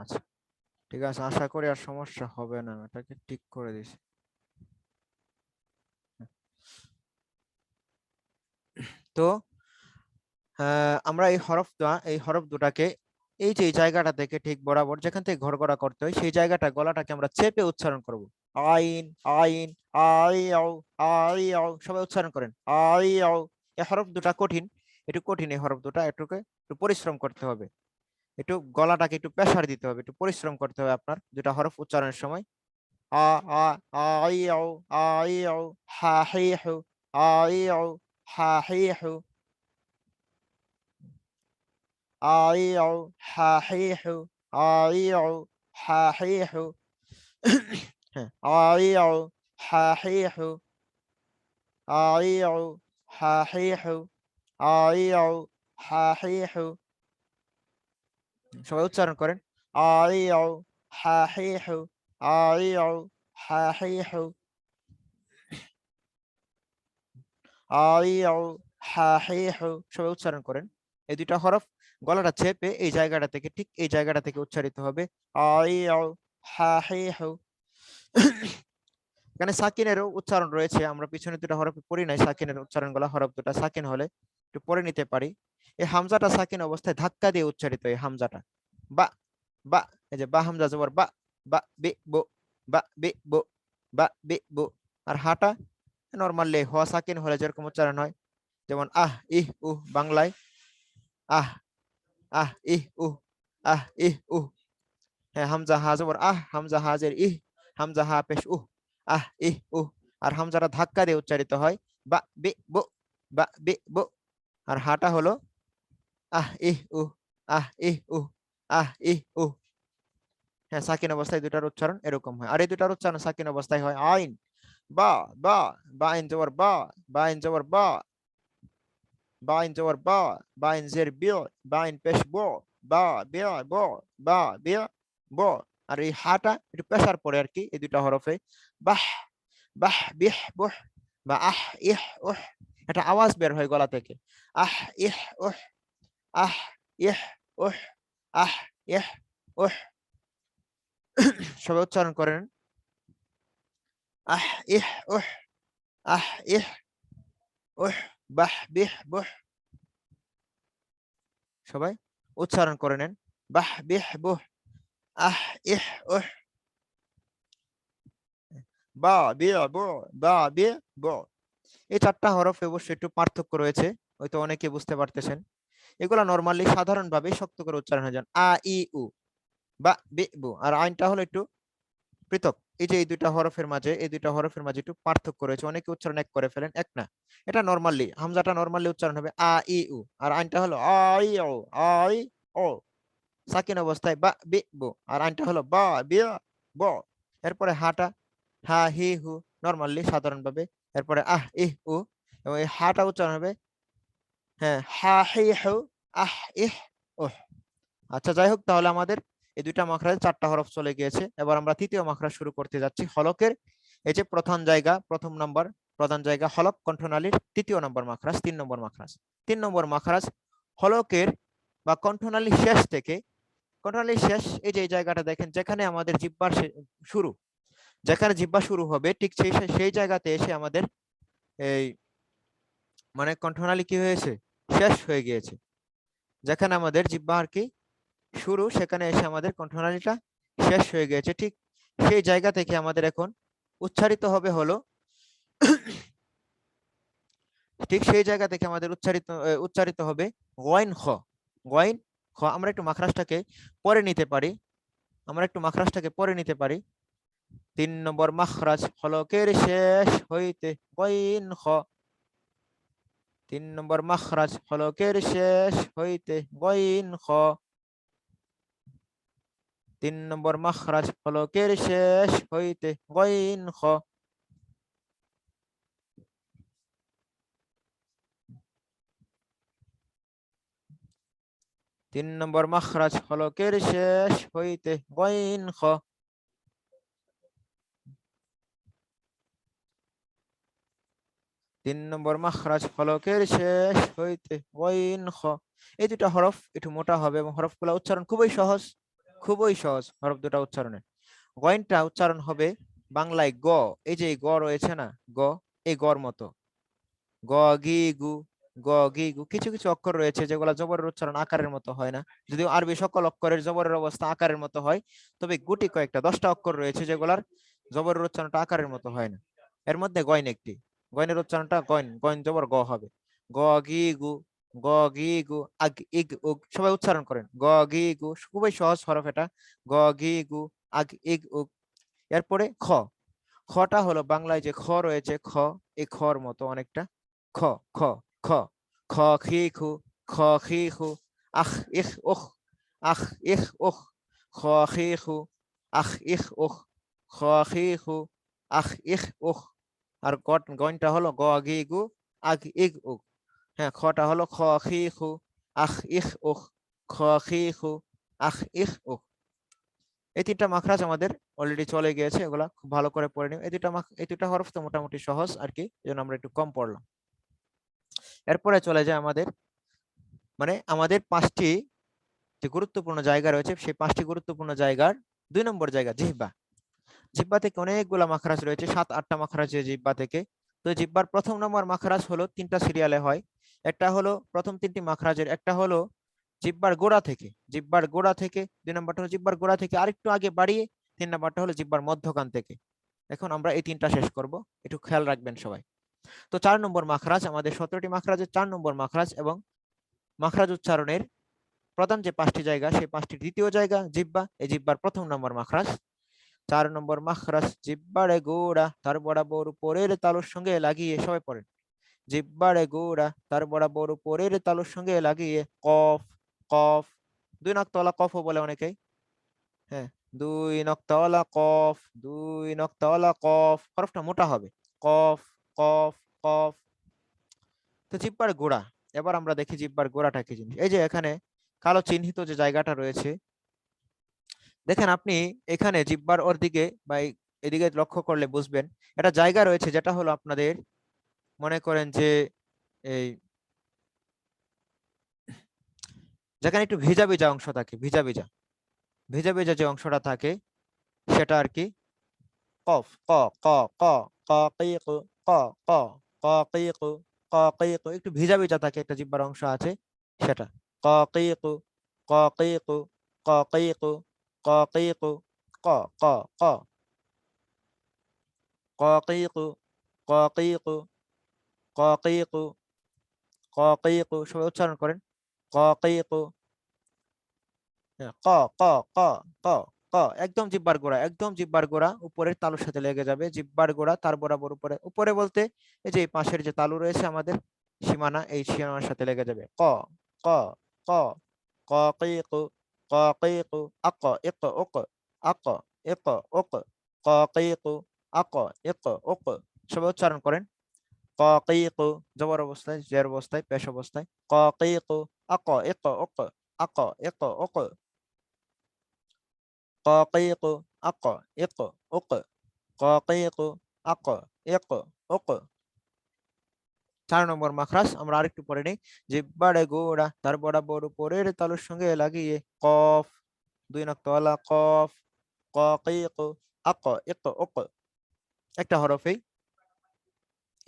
আচ্ছা ঠিক আছে, আশা করি আর সমস্যা হবে না, এটাকে ঠিক করে দিছি। তো আমরা এই হরফ দুটাকে এই যে এই জায়গাটা থেকে ঠিক বরাবর যেখান থেকে ঘরগড়া করতে হয় সেই জায়গাটা গলাটাকে আমরা চেপে উচ্চারণ করব। আইন আইন আই আও আই আও, সবাই উচ্চারণ করেন আই আও। এই হরফ দুটা কঠিন, একটু কঠিন এই হরফ দুটা, একটু পরিশ্রম করতে হবে, একটু গলাটাকে একটু প্রেসার দিতে হবে, একটু পরিশ্রম করতে হবে আপনার দুটা হরফ উচ্চারণের সময়। আ আ আই আও আই আও হা হি হু আই আও হা হি হু আইউ হাহিহু আইউ হাহিহু হ্যাঁ আইউ হাহিহু আইউ হাহিহু আইউ হাহিহু, সবাই উচ্চারণ করেন আইউ হাহিহু আইউ হাহিহু আইউ হাহিহু, সবাই উচ্চারণ করেন। এই দুইটা হরফ গলাটা চেপে এই জায়গাটা থেকে ঠিক এই জায়গাটা থেকে উচ্চারিত হবে আইউ হাহিহু। এখানে সাকিনেরও উচ্চারণ রয়েছে, আমরা পিছনে দুটো হরফ পড়ি নাই, সাকিনের উচ্চারণ গুলা হরফ দুটা সাকিন হলে একটু পড়ে নিতে পারি। এই হামজাটা সাকিন অবস্থায় ধাক্কা দিয়ে উচ্চারিত, এই হামজাটা বা বা, এই যে বা হামজা জবর বা, বা বে বো, বা বে বো, বা বে বো। আর হাটা নরমালি হওয়া সাকিন হলে যেরকম উচ্চারণ হয়, যেমন আহ ইহ উহ বাংলায় আহ আহ ইহ উহ আহ ইহ উহ। হ্যাঁ হামজা হা জবর আহ, হামজা হাজের ইহ, হামজা হা পেশ উহ আহ ইহ উহ। আর হামজাটা ধাক্কা দিয়ে উচ্চারিত হয় বা বে বো, বা বে বো। আর হাটা হলো আহ ইহ উহ আহ ইহ উহ আহ ইহ উহ। হ্যাঁ সাকিন অবস্থায় দুটার উচ্চারণ এরকম হয়, আর এই দুটার উচ্চারণ সাকিন অবস্থায় হয় আইন বা বা, বা আইন জবর বা, বা আইন জবর বা, বা আইন জবর বা, বা আইন জের বিয়, বা আইন পেশ বো, বা বিয়া বো, বা বিয়া বো। আর এই হাটা একটু পেশার পড়ে আর কি এই দুটা হরফে, বাহ বাহ বিহ বুহ, বা আহ ইহ উহ, একটা আওয়াজ বের হয় গলা থেকে আহ ইহ উহ আহ ইহ উহ আহ ইহ উহ। সবাই উচ্চারণ করেন আহ ইহ উহ আহ ইহ উহ বাহ বিহ বুহ, সবাই উচ্চারণ করে নেন বাহ বিহ বুহ আহ ইহ উহ বা বিয়া বো, বা বিয়া বো। এই চারটা হরফে অবশ্যই একটু পার্থক্য রয়েছে, হয়তো অনেকে বুঝতে পারতেছেন। এগুলা নরমালি সাধারণভাবে শক্ত করে উচ্চারণ হয়ে যান আ ই উ বা বে বু। আর আইনটা হলো একটু পৃথক, এই যে এই দুইটা হরফের মাঝে এই দুইটা হরফের মাঝে একটু পার্থক্য রয়েছে, অনেকে উচ্চারণ এক করে ফেলেন, এক না। এটা নরমালি হামজাটা নরমালি উচ্চারণ হবে আ ই উ, আর আইনটা হলো আই ও আই ও সাকিন অবস্থায় বা বে বো। আর আইনটা হলো বা বিয়া ব। এরপরে হাটা হা হি হু নরমালি সাধারণভাবে, এরপরে আহ ইহ উ, এবং এই হাটা উচ্চারণ হবে হ্যাঁ হা হি হু আহ ইহ উহ। আচ্ছা যাই হোক, তাহলে আমাদের এই দুইটা মাখরাজে চারটা হরফ চলে গিয়েছে। এবার আমরা তৃতীয় মাখরাজ শুরু করতে যাচ্ছি। হলকের এই যে প্রধান জায়গা, প্রথম নাম্বার প্রধান জায়গা হলক কণ্ঠনালীর তৃতীয় নম্বর মাখরাজ, 3 নম্বর মাখরাজ। 3 নম্বর মাখরাজ হলকের বা কণ্ঠনালীর শেষ থেকে, কণ্ঠনালীর শেষ এই যে এই জায়গাটা দেখেন যেখানে আমাদের জিহ্বার শুরু, যেখানে জিহ্বা শুরু হবে ঠিক সেই জায়গাতে এসে আমাদের এই মানে কণ্ঠনালী কি হয়েছে, শেষ হয়ে গিয়েছে। যেখানে আমাদের জিহ্বা আর কি শুরু, সেখানে এসে আমাদের কণ্ঠনালীটা শেষ হয়ে গেছে। ঠিক সেই জায়গা থেকে আমাদের এখন উচ্চারিত হবে হলো ঠিক সেই জায়গা থেকে আমাদের উচ্চারিত হবে গয়ন খ, গয়ন খ। আমরা একটু মাখরাজটাকে পরে নিতে পারি, আমরা একটু মাখরাজটাকে পরে নিতে পারি। 3 নম্বর মাখরাজ হলকের শেষ হইতে গয়ন খ, 3 নম্বর মাখরাজ হলকের শেষ হইতে গইন খ। 3 নম্বর মাখরাজ হলকের শেষ হইতে গইন খ। 3 নম্বর মাখরাজ হলকের শেষ হইতে গইন খ। 3 নম্বর মাখরাজ হলকের শেষ হইতে গইন খ। এই দুটা হরফ একটু মোটা হবে এবং হরফগুলো উচ্চারণ খুবই সহজ, খুবই সহজ হরফ দুটা উচ্চারণে। গইনটা উচ্চারণ হবে বাংলায় গ, এই যে গ রয়েছে না, গ, এই গর মতো, গ গি গু, গ গি গু। কিছু কিছু অক্ষর রয়েছে যেগুলো জবরের উচ্চারণ আকারের মতো হয় না, যদিও আরবি সকল অক্ষরের জবরের অবস্থা আকারের মতো হয়, তবে গুটি কয়েকটা 10টা অক্ষর রয়েছে যেগুলার জবরের উচ্চারণটা আকারের মতো হয় না। এর মধ্যে গইন একটি। গইনের উচ্চারণটা গইন, গইন জবর গ হবে। গ গি গু, গ গি গু, আগ ইগ উগ। সবাই উচ্চারণ করেন গ গি গু, খুবই সহজ হরফ এটা, গ গি গু, আগ ইগ উগ। এরপরে খ। খটা হলো বাংলায় যে খ রয়েছে, খ, এই খর মতো অনেকটা, খ খ খ। খ খি খু, খ খি খু, আখ ইখ উখ, আখ ইখ উখ, খ খি খু, আখ ইখ উখ, খ খি খু, আখ ইখ উখ। আর গইনটা হলো গ গি গু, আগ ইগ উগ। হ্যাঁ, খটা হলো খ খি খু, আখ ইখ উখ, খ খি খু, আখ ইখ উখ। এই 3টা মাখরাজ আমাদের অলরেডি চলে গিয়েছে, এগুলা খুব ভালো করে পড়ে নিও। এই দুটা হরফ তো মোটামুটি সহজ আর কি, এজন্য আমরা একটু কম পড়লাম। এরপরে চলে যায় আমাদের, মানে আমাদের 5টি যে গুরুত্বপূর্ণ জায়গা রয়েছে, সেই 5টি গুরুত্বপূর্ণ জায়গার 2 নম্বর জায়গা জিহ্বা। জিহ্বা থেকে অনেকগুলা মাখরাজ রয়েছে, 7-8টা মাখরাজ জিহ্বা থেকে। তো জিহ্বার প্রথম নম্বর মাখরাজ হলো 3টা সিরিয়ালে হয়। একটা হলো প্রথম 3টি মাখরাজের, একটা হলো জিহ্বার গোড়া থেকে, জিহ্বার গোড়া থেকে। 2 নম্বরটা হলো জিহ্বার গোড়া থেকে আরেকটু আগে বাড়িয়ে। 3 নম্বরটা হলো জিহ্বার মধ্যখান থেকে। এখন আমরা এই 3টা শেষ করব, একটু খেয়াল রাখবেন সবাই। তো 4 নম্বর মাখরাজ, আমাদের 17টি মাখরাজের 4 নম্বর মাখরাজ, এবং মাখরাজ উচ্চারণের প্রধান যে 5টি জায়গা, সেই 5টির দ্বিতীয় জায়গা জিহ্বা। এই জিহ্বার প্রথম নম্বর মাখরাজ। 4 নম্বর মাখরাজ জিহ্বারে গোড়া তার বরাবর উপরের তালুর সঙ্গে লাগিয়ে, সবাই পড়েন, জিহ্বারে গোড়া তার বরাবর উপরের তালুর সঙ্গে লাগিয়ে কফ, কফ। 2 নক্তওয়ালা কফও বলে অনেকেই। হ্যাঁ, 2 নক্তওয়ালা কফ, 2 নক্তওয়ালা কফ। হরফটা মোটা হবে, কফ কফ কফ। তো জিহ্বার গোড়া, এবার আমরা দেখি জিহ্বার গোড়াটা কি জিনিস। এই যে এখানে কালো চিহ্নিত যে জায়গাটা রয়েছে, দেখেন আপনি এখানে জিহ্বার ওর দিকে বা এদিকে লক্ষ্য করলে বুঝবেন একটা জায়গা রয়েছে, যেটা হলো আপনাদের মনে করেন যে এই যেখানে একটু ভিজা ভিজা অংশ থাকে, ভিজা ভিজা ভিজা ভিজা যে অংশটা থাকে, সেটা আর কি কফ, ক ক ক ক কিক, ক ক ক কিক, ক কিক। একটু ভিজা ভিজা থাকে একটা জিহ্বার অংশ আছে, সেটা ক কিক, ক কিক, ক কিক, ক কিক, ক ক ক, ক কিক, ক কিক, ক কিক, ক কিক। সবাই উচ্চারণ করেন ক কিক। ক ক ক ক ক। একদম জিহ্বার গোড়া, একদম জিহ্বার গোড়া উপরের তালুর সাথে লেগে যাবে। জিহ্বার গোড়া তার বরাবর উপরে, উপরে বলতে এই যে পাশের যে তালু রয়েছে আমাদের সীমানা, এই সীমানার সাথে লেগে যাবে। ক ক ক ক কিক, ক কিক, আক ইক উক, আক ইক উক, ক কিক, আক ইক উক। সবাই উচ্চারণ করেন ক কিক, জবর অবস্থায়, জের অবস্থায়, পেশ অবস্থায়, ক কিক, আক ইক উক, আক ইক উক, ক কিক, আক ইক উক, ক কিক, আক ইক উক। 4 নম্বর মাখরাজ আমরা আরেকটু পড়ে নিই, জিহ্বারে গোড়া তার বরাবর উপরের তালুর সঙ্গে লাগিয়ে কফ, 2 নক্তওয়ালা কফ, ক কিক, আক ইক উক। একটা হরফেই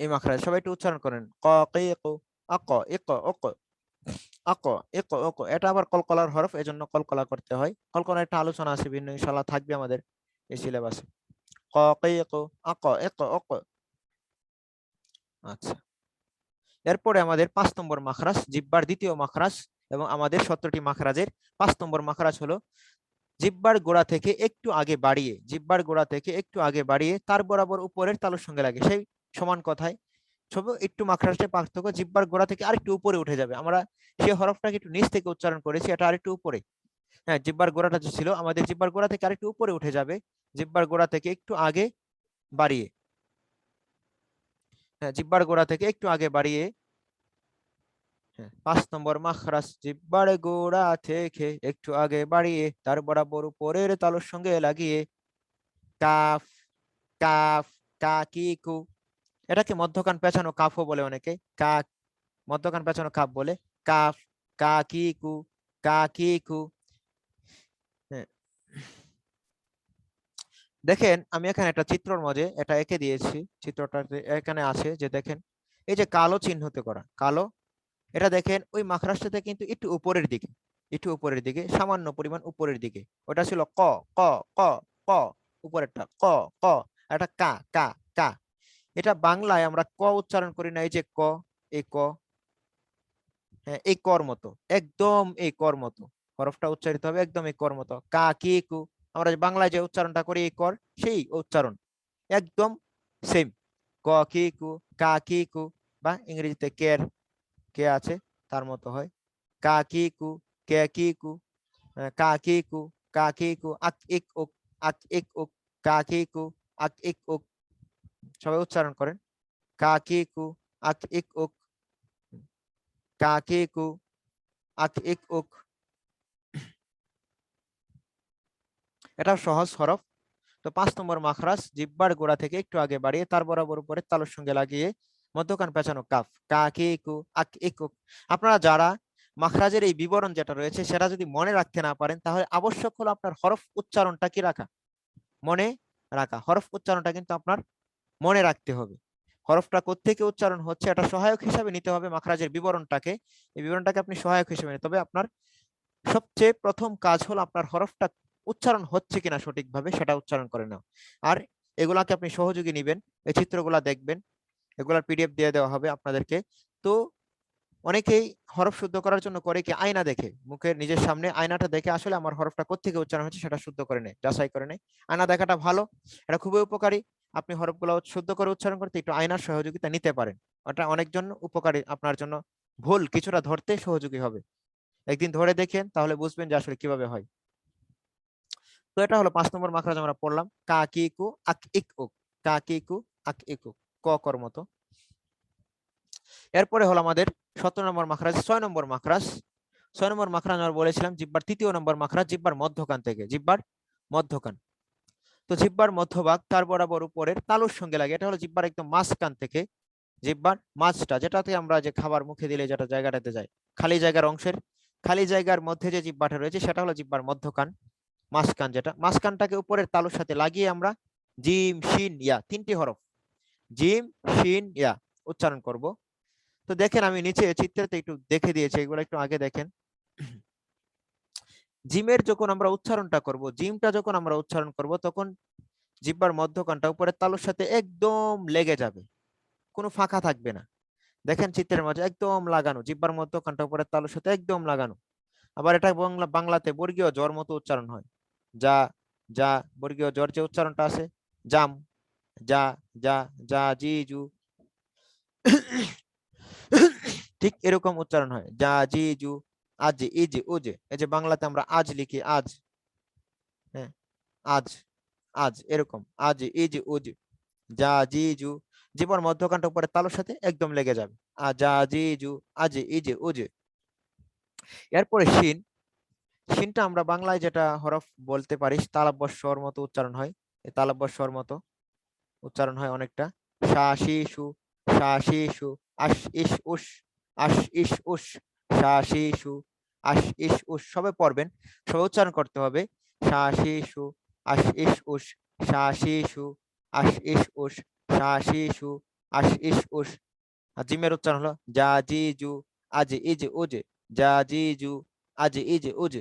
এই মাখরাজ, সবাই একটু উচ্চারণ করেন ক কিক, আক ইক উক, আক ইক উক। এটা আবার কলকলার হরফ, এজন্য কলকলা করতে হয়। কলকলার একটা আলোচনা আছে ভিন্ন, ইনশাআল্লাহ থাকবে আমাদের এই সিলেবাসে। ক কিক, আক ইক উক। আচ্ছা, এরপরে আমাদের 5 নম্বর মাখরাজ, জিহ্বার দ্বিতীয় মাখরাজ, এবং আমাদের 17টি মাখরাজের 5 নম্বর মাখরাজ হলো জিহ্বার গোড়া থেকে একটু আগে বাড়িয়ে, জিহ্বার গোড়া থেকে একটু আগে বাড়িয়ে তার বরাবর উপরের তালুর সঙ্গে লাগে। সেই সমান কথায় সবে একটু মাখরাজের পার্থক্য, জিহ্বার গোড়া থেকে আরেকটু উপরে উঠে যাবে। আমরা সে হরফটাকে একটু নিচ থেকে উচ্চারণ করেছি, এটা আরেকটু উপরে। হ্যাঁ, জিহ্বার গোড়াটা যে ছিল আমাদের জিহ্বার গোড়া থেকে আরেকটু উপরে উঠে যাবে, জিহ্বার গোড়া থেকে একটু আগে বাড়িয়ে। হ্যাঁ, জিহ্বার গোড়া থেকে একটু আগে বাড়িয়ে। হ্যাঁ, 5 নম্বর মাখরাজ জিহ্বার গোড়া থেকে একটু আগে বাড়িয়ে তার বরাবর উপরের তালুর সঙ্গে লাগিয়ে কাফ, কাফ, কা কি কু। এটাকে মধ্যকান পেঁচানো কাফও বলে অনেকে, কাক, মধ্যকান পেঁচানো কাফ বলে। কাফ, কা কি কু, কা কি কু। হ্যাঁ, দেখেন আমি এখানে একটা চিত্রর মাঝে এটা এঁকে দিয়েছি, চিত্রটাতে এখানে আছে যে দেখেন এই যে কালো চিহ্নতে করা, কালো, এটা দেখেন ওই মাখরাজটাতে কিন্তু একটু উপরের দিকে, একটু উপরের দিকে, সামান্য পরিমাণ উপরের দিকে। ওটা ছিল ক, ক, ক, ক, উপরেরটা ক, ক। এটা কা, কা, কা। এটা বাংলায় আমরা ক উচ্চারণ করি না, এই যে ক, এই ক, হ্যাঁ এই কর মতো, একদম এই কর মতো হরফটা উচ্চারিত হবে, একদম এই কর মতো। কা কি কু, আমরা যে বাংলায় যে উচ্চারণটা করি এই কর, সেই উচ্চারণ একদম সেম। ক কি কু, কা কি কু, বা ইংরেজিতে কের, কে আছে তার মতো হয়। কা কি কু, কে কি কু, কা কি কু, কা কি কু, আক ইক উক, আক ইক উক, কা কি কু, আক ইক উক। সবাই উচ্চারণ করেন, কা কি কু, আক ইক উক, কা কি কু, আক ইক উক। এটা সহজ হরফ। তো 5 নম্বর মাখরাজ জিহ্বার গোড়া থেকে একটু আগে বাড়িয়ে তার বরাবর উপরে তালুর সঙ্গে লাগিয়ে মধ্যকান পেঁচানো কাফ, কা কি কু, আক ইক উক। আপনারা যারা মাখরাজের এই বিবরণ যেটা রয়েছে সেটা যদি মনে রাখতে না পারেন, তাহলে আবশ্যক হলো আপনার হরফ উচ্চারণটা কি রাখা, মনে রাখা। হরফ উচ্চারণটা কিন্তু আপনার মনে রাখতে হবে। হরফটা কোত্থেকে উচ্চারণ হচ্ছে এটা সহায়ক হিসাবে নিতে হবে মাখরাজের বিবরণটাকে, এই বিবরণটাকে আপনি সহায়ক হিসেবে নিতে হবে। আপনার সবচেয়ে প্রথম কাজ হলো আপনার হরফটা উচ্চারণ হচ্ছে কিনা সঠিকভাবে সেটা উচ্চারণ করে নাও। আর এগুলাকে আপনি সহযোগী নিবেন, এই চিত্রগুলা দেখবেন, এগুলার পিডিএফ দিয়ে দেওয়া হবে আপনাদেরকে। তো অনেকেই হরফ শুদ্ধ করার জন্য করে কি আয়না দেখে, মুখের নিজের সামনে আয়নাটা দেখে আসলে আমার হরফটা কোত্থেকে উচ্চারণ হচ্ছে সেটা শুদ্ধ করে নেয়, যাচাই করে নেয়। আয়না দেখাটা ভালো, এটা খুবই উপকারী। আপনি হরফগুলো শুদ্ধ করে উচ্চারণ করতে একটু আয়নার সহযোগিতা নিতে পারেন, ওটা অনেক জন্য উপকারী, আপনার জন্য ভুল কিছুটা ধরতে সহযোগী হবে। একদিন ধরে দেখেন তাহলে বুঝবেন যে আসলে কিভাবে হয়। তো এটা হলো 5 নম্বর মাখরাজ আমরা পড়লাম, কা কি কু, আক ইক উক, কা কি কু, আক ইক উক, ক কর মতো। এরপরে হলো আমাদের 17 নম্বর মাখরাজ 6 নম্বর মাখরাজ। 6 নম্বর মাখরাজ আমরা বলেছিলাম জিহ্বার 3য় নম্বর মাখরাজ, জিহ্বার মধ্যকান থেকে, জিহ্বার মধ্যকান। তো জিহ্বার মধ্যভাগ তার বরাবর উপরের তালুর সঙ্গে লাগে, এটা হলো জিহ্বার একদম মাঝখান থেকে, জিহ্বার মাঝটা যেটাতে আমরা যে খাবার মুখে দিলে যেটা জায়গাটাতে যায়, খালি জায়গার অংশের, খালি জায়গার মধ্যে যে জিহ্বাটা রয়েছে সেটা হলো জিহ্বার মধ্যকান, মাঝখান। যেটা মাঝখানটাকে উপরের তালুর সাথে লাগিয়ে আমরা জিম শিন ইয়া 3টি হরফ জিম শিন ইয়া উচ্চারণ করব। তো দেখেন আমি নিচে চিত্রতে একটু দেখে দিয়েছি, এগুলো একটু আগে দেখেন। জিমের যখন আমরা উচ্চারণটা করব, জিমটা যখন আমরা উচ্চারণ করব তখন জিহ্বার মধ্যকানটা উপরের তালুর সাথে একদম লেগে যাবে, কোনো ফাঁকা থাকবে না। দেখেন চিত্রের মাঝে একদম লাগানো, জিহ্বার মধ্যকানটা উপরের তালুর সাথে একদম লাগানো। আবার এটা বাংলাতে বর্গীয় জ্বর মতো উচ্চারণ হয়, যা, যা, বর্গীয় জ্বর যে উচ্চারণটা আছে, জাম, যা, যা, যা, জি, জু, ঠিক এরকম উচ্চারণ হয়, যা, জি, জু, আজ, ইজ, উজ। এই যে বাংলাতে আমরা আজ লিখি, আজ, হ্যাঁ আজ, আজ, এরকম আজ, ইজ, উজ, যা, জি, জু, জীবন মধ্যকানটা উপরে তালুর সাথে একদম লেগে যাবে, আ, যা, জি, জু, আজ, ইজ, উজ। এরপরে শিন, শিনটা আমরা বাংলায় যেটা হরফ বলতে পারি তালব্য স্বর মতো উচ্চারণ হয়, এই তালব্য স্বর মতো উচ্চারণ হয় অনেকটা, সা, শি, সু, সা, শি, সু, আশ, ইস, উস, আশ, ইস, উস, সা, শি, সু, আশ, ইস, উস। সবে পড়বেন, সবে উচ্চারণ করতে হবে, সা, শি, সু, আশ, ইস, উস, সা, শি, সু, আশ, ইস, উস, সা, শি, সু, আশ, ইস, উস। আর জিমের উচ্চারণ হলো যা, জি, জু, আজ, ইজ, উজ, যা, জি, জু, আজ, ইজ, উজ।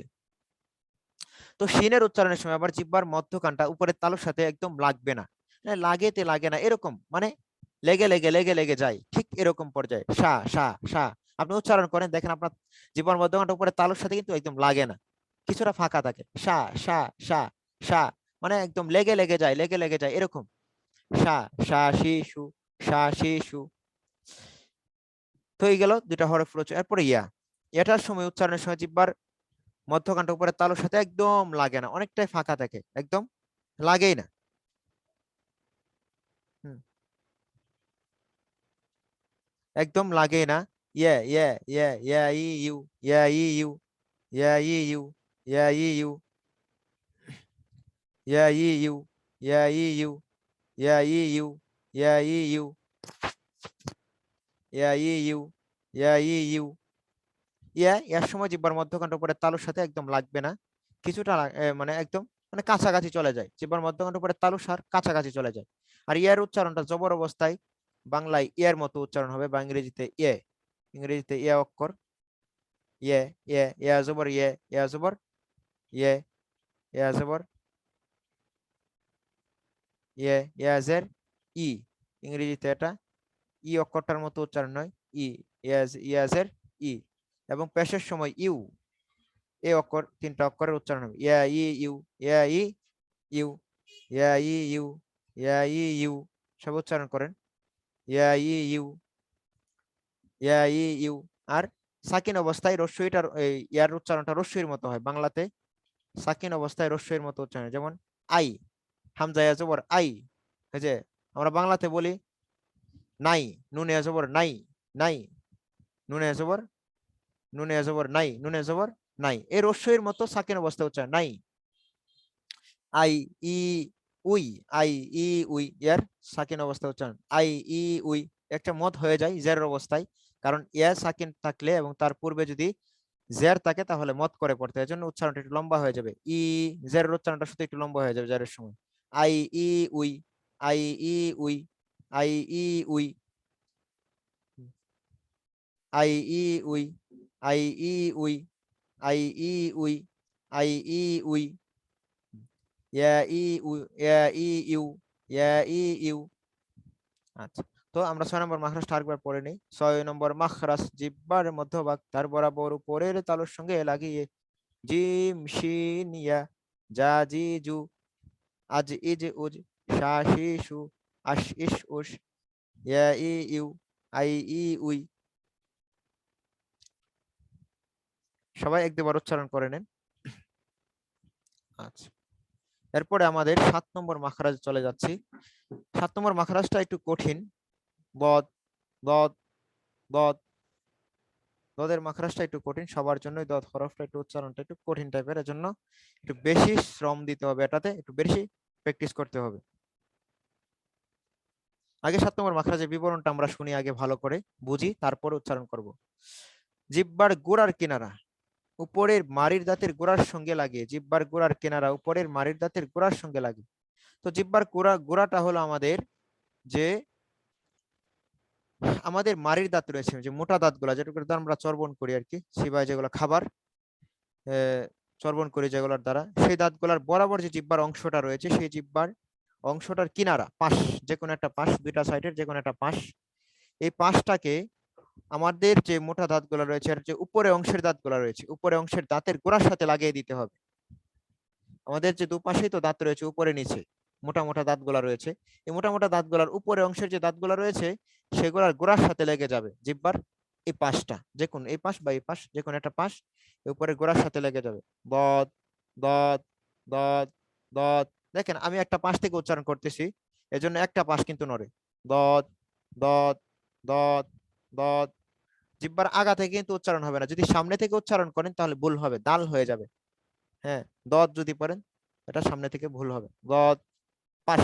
তো শিনের উচ্চারণের সময় আবার জিহ্বার মধ্যকানটা উপরের তালুর সাথে একদম লাগবে না, লাগেতে লাগে না, এরকম মানে লেগে লেগে লেগে লেগে যায়, ঠিক এরকম পর্যায়ে সা, সা, সা আপনি উচ্চারণ করেন, দেখেন আপনার জিহ্বার মধ্যকানটা উপরের তালুর সাথে কিন্তু একদম লাগে না, কিছুটা ফাঁকা থাকে, সা, সা, সা, সা, মানে একদম লেগে লেগে যায়, লেগে লেগে যায় এরকম, সা, সা, শি, সু, সা, শি, সু। তো এই গেল দুইটা হরফ রয়েছে। এরপরে ইয়া, এটার সময় উচ্চারণের সময় জিহ্বার মধ্যখানটা উপরে তালুর সাথে একদম লাগে না, অনেকটাই ফাঁকা থাকে, একদম লাগেই না। হুম, একদম লাগেই না। ইয়া ইয়া ইয়া ইয়া ই ইউ, ইয়া ই ইউ, ইয়া ই ইউ, ইয়া ই ইউ, ইয়া ই ইউ, ইয়া ই ইউ, ইয়া ই ইউ, ইয়া ই ইউ, ইয়া ই ইউ, ইয়া ই ইউ। ইয়ার সময় জিহ্বার মধ্যখানটা উপরে তালুর সাথে একদম লাগবে না, কিছুটা মানে একদম মানে কাছাকাছি চলে যায়, জিহ্বার মধ্যখানটা উপরে তালুর সার কাছাকাছি চলে যায়। আর ইয়ার উচ্চারণটা জবর অবস্থায় বাংলায় ইয়ার মতো উচ্চারণ হবে, বা ইংরেজিতে ইয়ে, ইংরেজিতে ইয়ে অক্ষর, ইয়ে ইয়ে, ইয়া জবর ইয়ে, ইয়া জবর ইয়ে, ইয়া জবর ইয়ে, ইয়া জের ই, ইংরেজিতে এটা ই অক্ষরটার মতো উচ্চারণ নয়, ই, ইয়া জের ই। এবং পেশের সময় ইউ, এই অক্ষর তিনটা অক্ষরের উচ্চারণ হবে ইয়া ই ইউ, ইয়া ই ইউ, ইয়া ই ইউ, ইয়া ই ইউ। সব উচ্চারণ করেন, ইয়া ই ইউ, ইয়া ই ইউ। আর সাকিন অবস্থায় রস্যইটার এই ইয়ার উচ্চারণটা রস্যইর মতো হয় বাংলাতে, সাকিন অবস্থায় রস্যইর মতো উচ্চারণ হয়। যেমন আই, হামজা ইয়া জবর আই, এই যে আমরা বাংলাতে বলি নাই, নুন ইয়া জবর নাই, নাই, নুন ইয়া জবর, নুন ইয়া জবর নাই, নুন ইয়া জবর নাই, এই রস্যইর মতো সাকিন অবস্থায় উচ্চারণ নাই। আই ই উই, আই ই উই, এর সাকিন অবস্থা উচ্চারণ আই ই উই, একটা মদ হয়ে যায় জের অবস্থায়, কারণ ইয়া সাকিন থাকলে এবং তার পূর্বে যদি জের থাকে তাহলে মদ করে পড়তে, এর জন্য উচ্চারণটা একটু লম্বা হয়ে যাবে, ই জের উচ্চারণটা শুধু একটু লম্বা হয়ে যাবে জেরের সময়। আই ই উই, আই ই উই, আই ই উই, আই ই উই, আই ই উই, আই ই উই, আই ই উই, ইয়া ই উ, ইয়া ই ইউ, ইয়া ই ইউ। আচ্ছা, তো আমরা 6 নম্বর মাখরাজটা আরেকবার পড়ে নিই। 6 নম্বর মাখরাজ জিহ্বার মধ্যভাগ তার বরাবর উপরের তালুর সঙ্গে লাগিয়ে জিম শিন ইয়া, জা জি জু, আজ ইজ উজ, শা শি শু, আশ ইশ উশ, ইয়া ই ইউ, আই ই উই। সবাই এক দুবার উচ্চারণ করে নেন। আচ্ছা, এরপরে আমাদের 7 নম্বর মাখরাজ চলে যাচ্ছি। 7 নম্বর মাখরাজটা একটু কঠিন। বদ, দদ, দদ, দদের মাখরাজটা একটু কঠিন সবার জন্যই, দদ হরফটা একটু উচ্চারণটা একটু কঠিন টাইপের, এর জন্য একটু বেশি শ্রম দিতে হবে, এটাতে একটু বেশি প্র্যাকটিস করতে হবে। আগে 7 নম্বর মাখরাজের বিবরণটা আমরা শুনি, আগে ভালো করে বুঝি, তারপরে উচ্চারণ করব। জিহ্বার গোড়ার কিনারা উপরের মাড়ির দাঁতের গোড়ার সঙ্গে লাগিয়ে, জিহ্বার গোড়ার কিনারা উপরের মাড়ির দাঁতের গোড়ার সঙ্গে লাগে। তো জিহ্বার গোড়াটা হলো আমাদের যে আমাদের মাড়ির দাঁত রয়েছে, যে মোটা দাঁতগুলা যেটুকু আমরা চর্বণ করি আর কি, সিবাই যেগুলো খাবার চর্বণ করি যেগুলোর দ্বারা, সেই দাঁতগুলার বরাবর যে জিহ্বার অংশটা রয়েছে, সেই জিহ্বার অংশটার কিনারা পাশ, যে কোনো একটা পাশ, দুইটা সাইডের যে কোনো একটা পাশ, এই পাশটাকে আমাদের যে মোটা দাঁতগুলো রয়েছে আর যে উপরে অংশের দাঁতগুলো রয়েছে, উপরে অংশের দাঁতের গোড়ার সাথে লাগিয়ে দিতে হবে। আমাদের যে দুপাশেই তো দাঁত রয়েছে উপরে নিচে, মোটা মোটা দাঁতগুলা রয়েছে, এই মোটা মোটা দাঁতগুলার উপরে অংশের যে দাঁতগুলা রয়েছে সেগুলার গোড়ার সাথে লেগে যাবে জিহ্বার এই পাশটা, যে কোন এই পাশ বা এই পাশ, যে কোনো একটা পাশ উপরে গোড়ার সাথে লেগে যাবে। দদ, দদ, দদ, দদ। দেখেন আমি একটা পাশ থেকে উচ্চারণ করতেছি, এজন্য একটা পাশ কিন্তু নড়ে। দদ, দদ, দদ, দদ। জিহ্বার আগা থেকে কিন্তু উচ্চারণ হবে না, যদি সামনে থেকে উচ্চারণ করেন তাহলে ভুল হবে, দাল হয়ে যাবে। হ্যাঁ, দদ যদি পড়েন এটা সামনে থেকে ভুল হবে। দদ, পাশ।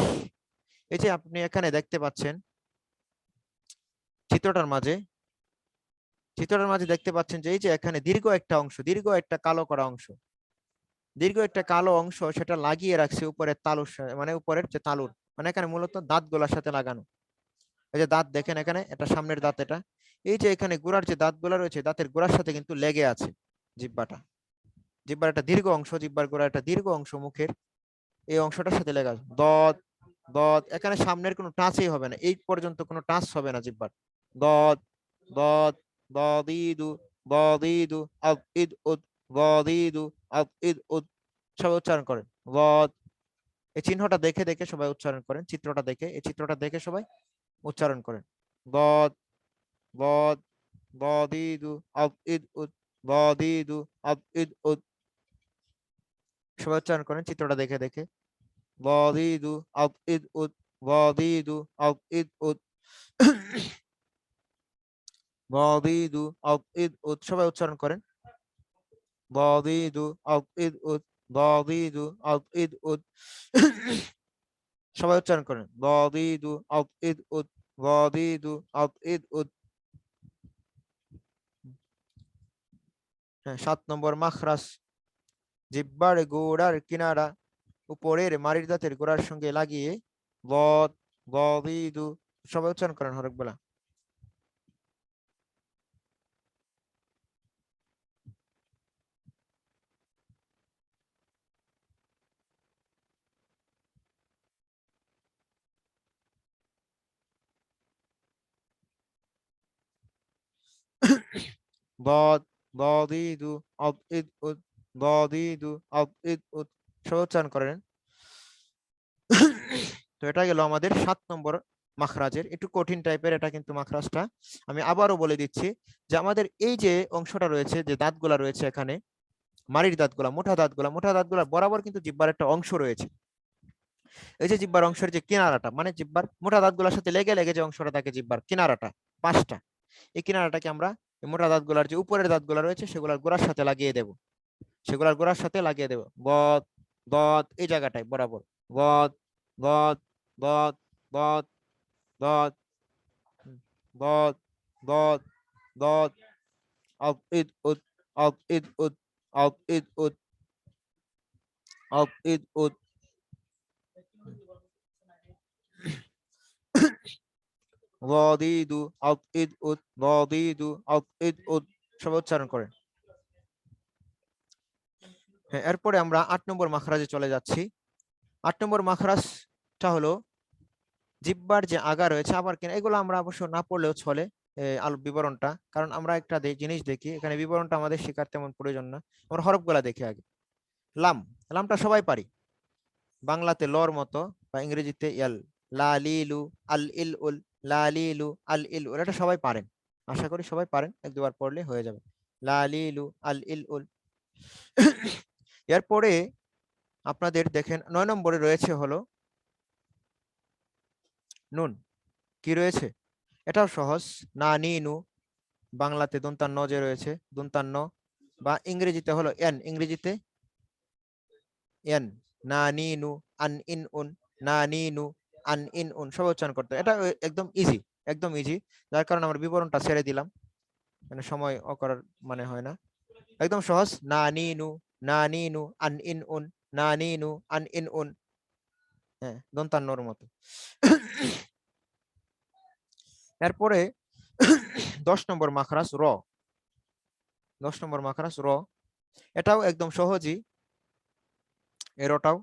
এই যে আপনি এখানে দেখতে পাচ্ছেন চিত্রটার মাঝে, চিত্রটার মাঝে দেখতে পাচ্ছেন যে এই যে এখানে দীর্ঘ একটা অংশ, দীর্ঘ একটা কালো করা অংশ, দীর্ঘ একটা কালো অংশ, সেটা লাগিয়ে রাখছে উপরের তালুর মানে উপরের যে তালুর, মানে এখানে মূলত দাঁত গুলার সাথে লাগানো। এই যে দাঁত দেখেন এখানে, এটা সামনের দাঁত, এটা এই যে এখানে গোড়ার যে দাঁতগুলো রয়েছে দাঁতের গোড়ার সাথে কিন্তু লেগে আছে জিহ্বাটা, জিহ্বার একটা দীর্ঘ অংশ, জিহ্বার গোড়ার একটা দীর্ঘ অংশ মুখের এই অংশটার সাথে লেগে আছে। দদ, দদ, এখানে সামনের কোনো টাচই হবে না, এই পর্যন্ত কোনো টাচ হবে না জিহ্বার। দদ, দদ, দদিদু, দদিদু, আদ ইদ উদ, দদিদু, আদ ইদ উদ। সবাই উচ্চারণ করেন দদ। এই চিহ্নটা দেখে দেখে সবাই উচ্চারণ করেন, চিত্রটা দেখে, এই চিত্রটা দেখে সবাই উচ্চারণ করেন। দদ, দদ, দাদিদু আব ইদ উদ দাদিদু আব ইদ উদ। সবাই উচ্চারণ করেন চিত্রটা দেখে দেখে। দাদিদু আব ইদ উদ দাদিদু আব ইদ উদ দাদিদু আব ইদ উদ। সবাই উচ্চারণ করেন দাদিদু আব ইদ উদ দাদিদু আব ইদ উদ সবাই উচ্চারণ করেন দাদিদু আব ইদ উদ দাদিদু আব ইদ উদ। হ্যাঁ, 7 নম্বর মাখরাজ, জিহ্বার গোড়ার কিনারা উপরের মাড়ির দাঁতের গোড়ার সঙ্গে লাগিয়ে বদ দাদিদু। সবাই উচ্চারণ করেন হরফ বলা। ضاد ضاديدو আব ইদ উদ ضاديدو আব ইদ উদ। সবাই উচ্চারণ করেন। তো এটা গেল আমাদের 7 নম্বর মাখরাজের, একটু কঠিন টাইপের এটা কিন্তু মাখরাজটা। আমি আবারও বলে দিচ্ছি যে আমাদের এই যে অংশটা রয়েছে, যে দাঁতগুলা রয়েছে এখানে, মাড়ির দাঁতগুলা, মোটা দাঁতগুলা বরাবর কিন্তু জিহ্বার একটা অংশ রয়েছে। এই যে জিহ্বার অংশের যে কিনারাটা, মানে জিহ্বার মোটা দাঁতগুলোর সাথে লেগে লেগে যে অংশটা থাকে জিহ্বার কিনারাটা, পাঁচটা, এই কিনারাটাকে আমরা এই মোটা দাঁতগুলার যে উপরের দাঁতগুলা রয়েছে সেগুলোর গোড়ার সাথে লাগিয়ে দেব, সেগুলোর গোড়ার সাথে লাগিয়ে দেব। বদ দত এই জায়গাটায় বরাবর, বদ দত দত দত দত দত দত দত আব ইদ উদ আব ইদ উদ আব ইদ উদ আব ইদ উদ। দাদিদু আব ইদ উদ দাদিদু আব ইদ উদ। সবাই উচ্চারণ করেন। হ্যাঁ, এরপরে আমরা 8 নম্বর মাখরাজে চলে যাচ্ছি। 8 নম্বর মাখরাজটা হলো জিহ্বার যে আগা রয়েছে আবার কিনা, এগুলো আমরা অবশ্য না পড়লেও চলে আলো বিবরণটা, কারণ আমরা একটা জিনিস দেখি এখানে, বিবরণটা আমাদের শেখার তেমন প্রয়োজন না, আমরা হরফগুলা দেখি আগে। লাম, লামটা সবাই পারি, বাংলাতে লর মতো বা ইংরেজিতে ইয়াল, লা লিলু আল ইল উল, লা লিলু আল ইল উল, এটা সবাই পারেন, আশা করি সবাই পারেন, এক দুবার পড়লে হয়ে যাবে, লা লিলু আল ইল উল। এরপরে আপনাদের দেখেন 9 নম্বরে রয়েছে হলো নুন। কি রয়েছে? এটাও সহজ, না নি নু, বাংলাতে দন্তান্ন যে রয়েছে দন্তান্ন, বা ইংরেজিতে হলো এন, ইংরেজিতে এন, না নি নু আন ইন উন, না নি নু আন ইন উন। সবাই উচ্চারণ করতে হয়। এটা একদম ইজি, একদম ইজি, যার কারণে আমরা বিবরণটা ছেড়ে দিলাম, মানে সময় অকরার মানে হয় না, একদম সহজ, না নি নু, না নি নু আন ইন উন, না নি নু আন ইন উন। হ্যাঁ, দন্তান্নর মতো। এরপরে 10 নম্বর মাখরাজ র, 10 নম্বর মাখরাজ র, এটাও একদম সহজই এরটাও,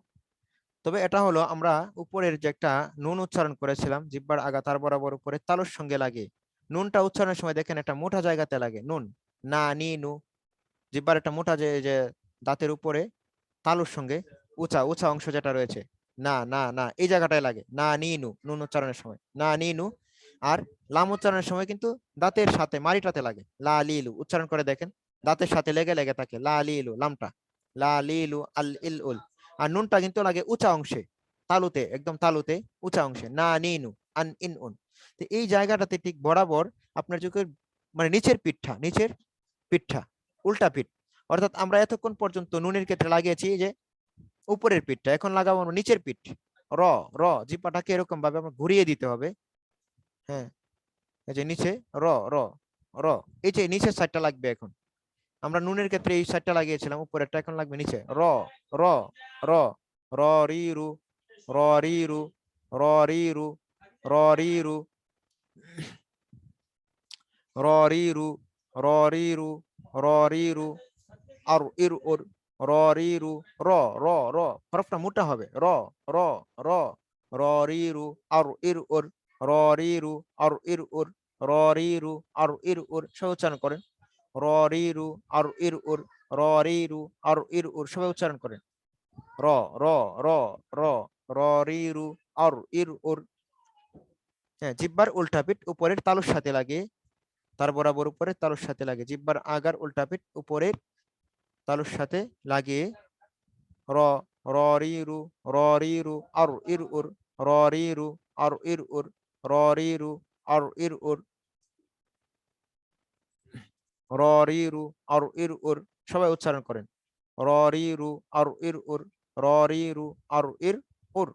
তবে এটা হলো আমরা উপরের যে একটা নুন উচ্চারণ করেছিলাম জিহ্বার আগা তার বরাবর উপরে তালুর সঙ্গে লাগে, নুনটা উচ্চারণের সময় দেখেন একটা মোটা জায়গাতে লাগে, নুন, না নি নু, জিহ্বার একটা মোটা যে যে দাঁতের উপরে তালুর সঙ্গে উঁচা উঁচা অংশ যেটা রয়েছে, না না না এই জায়গাটায় লাগে, না নি নু, নুন উচ্চারণের সময় না নি নু। আর লাম উচ্চারণের সময় কিন্তু দাঁতের সাথে মারিটাতে লাগে, লা লিলু, উচ্চারণ করে দেখেন দাঁতের সাথে লেগে লেগে থাকে, লা লিলু, লামটা লা লিলু আল ইল উল। আর নুনটা কিন্তু লাগে উঁচা অংশে, তালুতে, একদম তালুতে উঁচা অংশে, না নি নু আন ইন উন। তো এই জায়গাটাতে ঠিক বরাবর আপনার চোখের মানে নিচের পিঠটা, নিচের পিঠটা, উল্টা পিঠ, অর্থাৎ আমরা এতক্ষণ পর্যন্ত নুনের ক্ষেত্রে লাগিয়েছি যে উপরের পিঠটা, এখন লাগাবো আমরা নিচের পিঠ, র, র জিহ্বাটাকে এরকম ভাবে আমরা ঘুরিয়ে দিতে হবে। হ্যাঁ, এই যে নিচে র, র, র, এই যে নিচের সাইডটা লাগবে এখন, আমরা নুনের ক্ষেত্রে এই সাইডটা লাগিয়েছিলাম উপরেরটা, এখন লাগবে নিচে, র, র, র, র রি রু, র রি রু, র রি রু, র রি রু, র রি রু, র রি রু, র রি রু, আর ইর ওর, র রি রু, র, র, র, হরফটা মোটা হবে, র, র, র, র রি রু, আর ইর ওর, র রি রু, আর ইর ওর, র রি রু, আর ইর ওর। সবাই উচ্চারণ করেন, র রি রু, আর ইর ওর, র রি রু, আর ইর ওর। সবাই উচ্চারণ করেন, র, র, র, র, র রি রু, আর ইর ওর। হ্যাঁ, জিহ্বার উল্টা পিঠ উপরের তালুর সাথে লাগে তার বরাবর উপরে তালুর সাথে লাগে, জিহ্বার আগার উল্টা পিঠ উপরের তালুর সাথে লাগিয়ে র রিরু আর ইর উর রিরু আর ইর উর রিরু আর ইর উর রিরু আর ইর উর। সবাই উচ্চারণ করেন রিরু আর ইর উর রিরু আর ইর উর।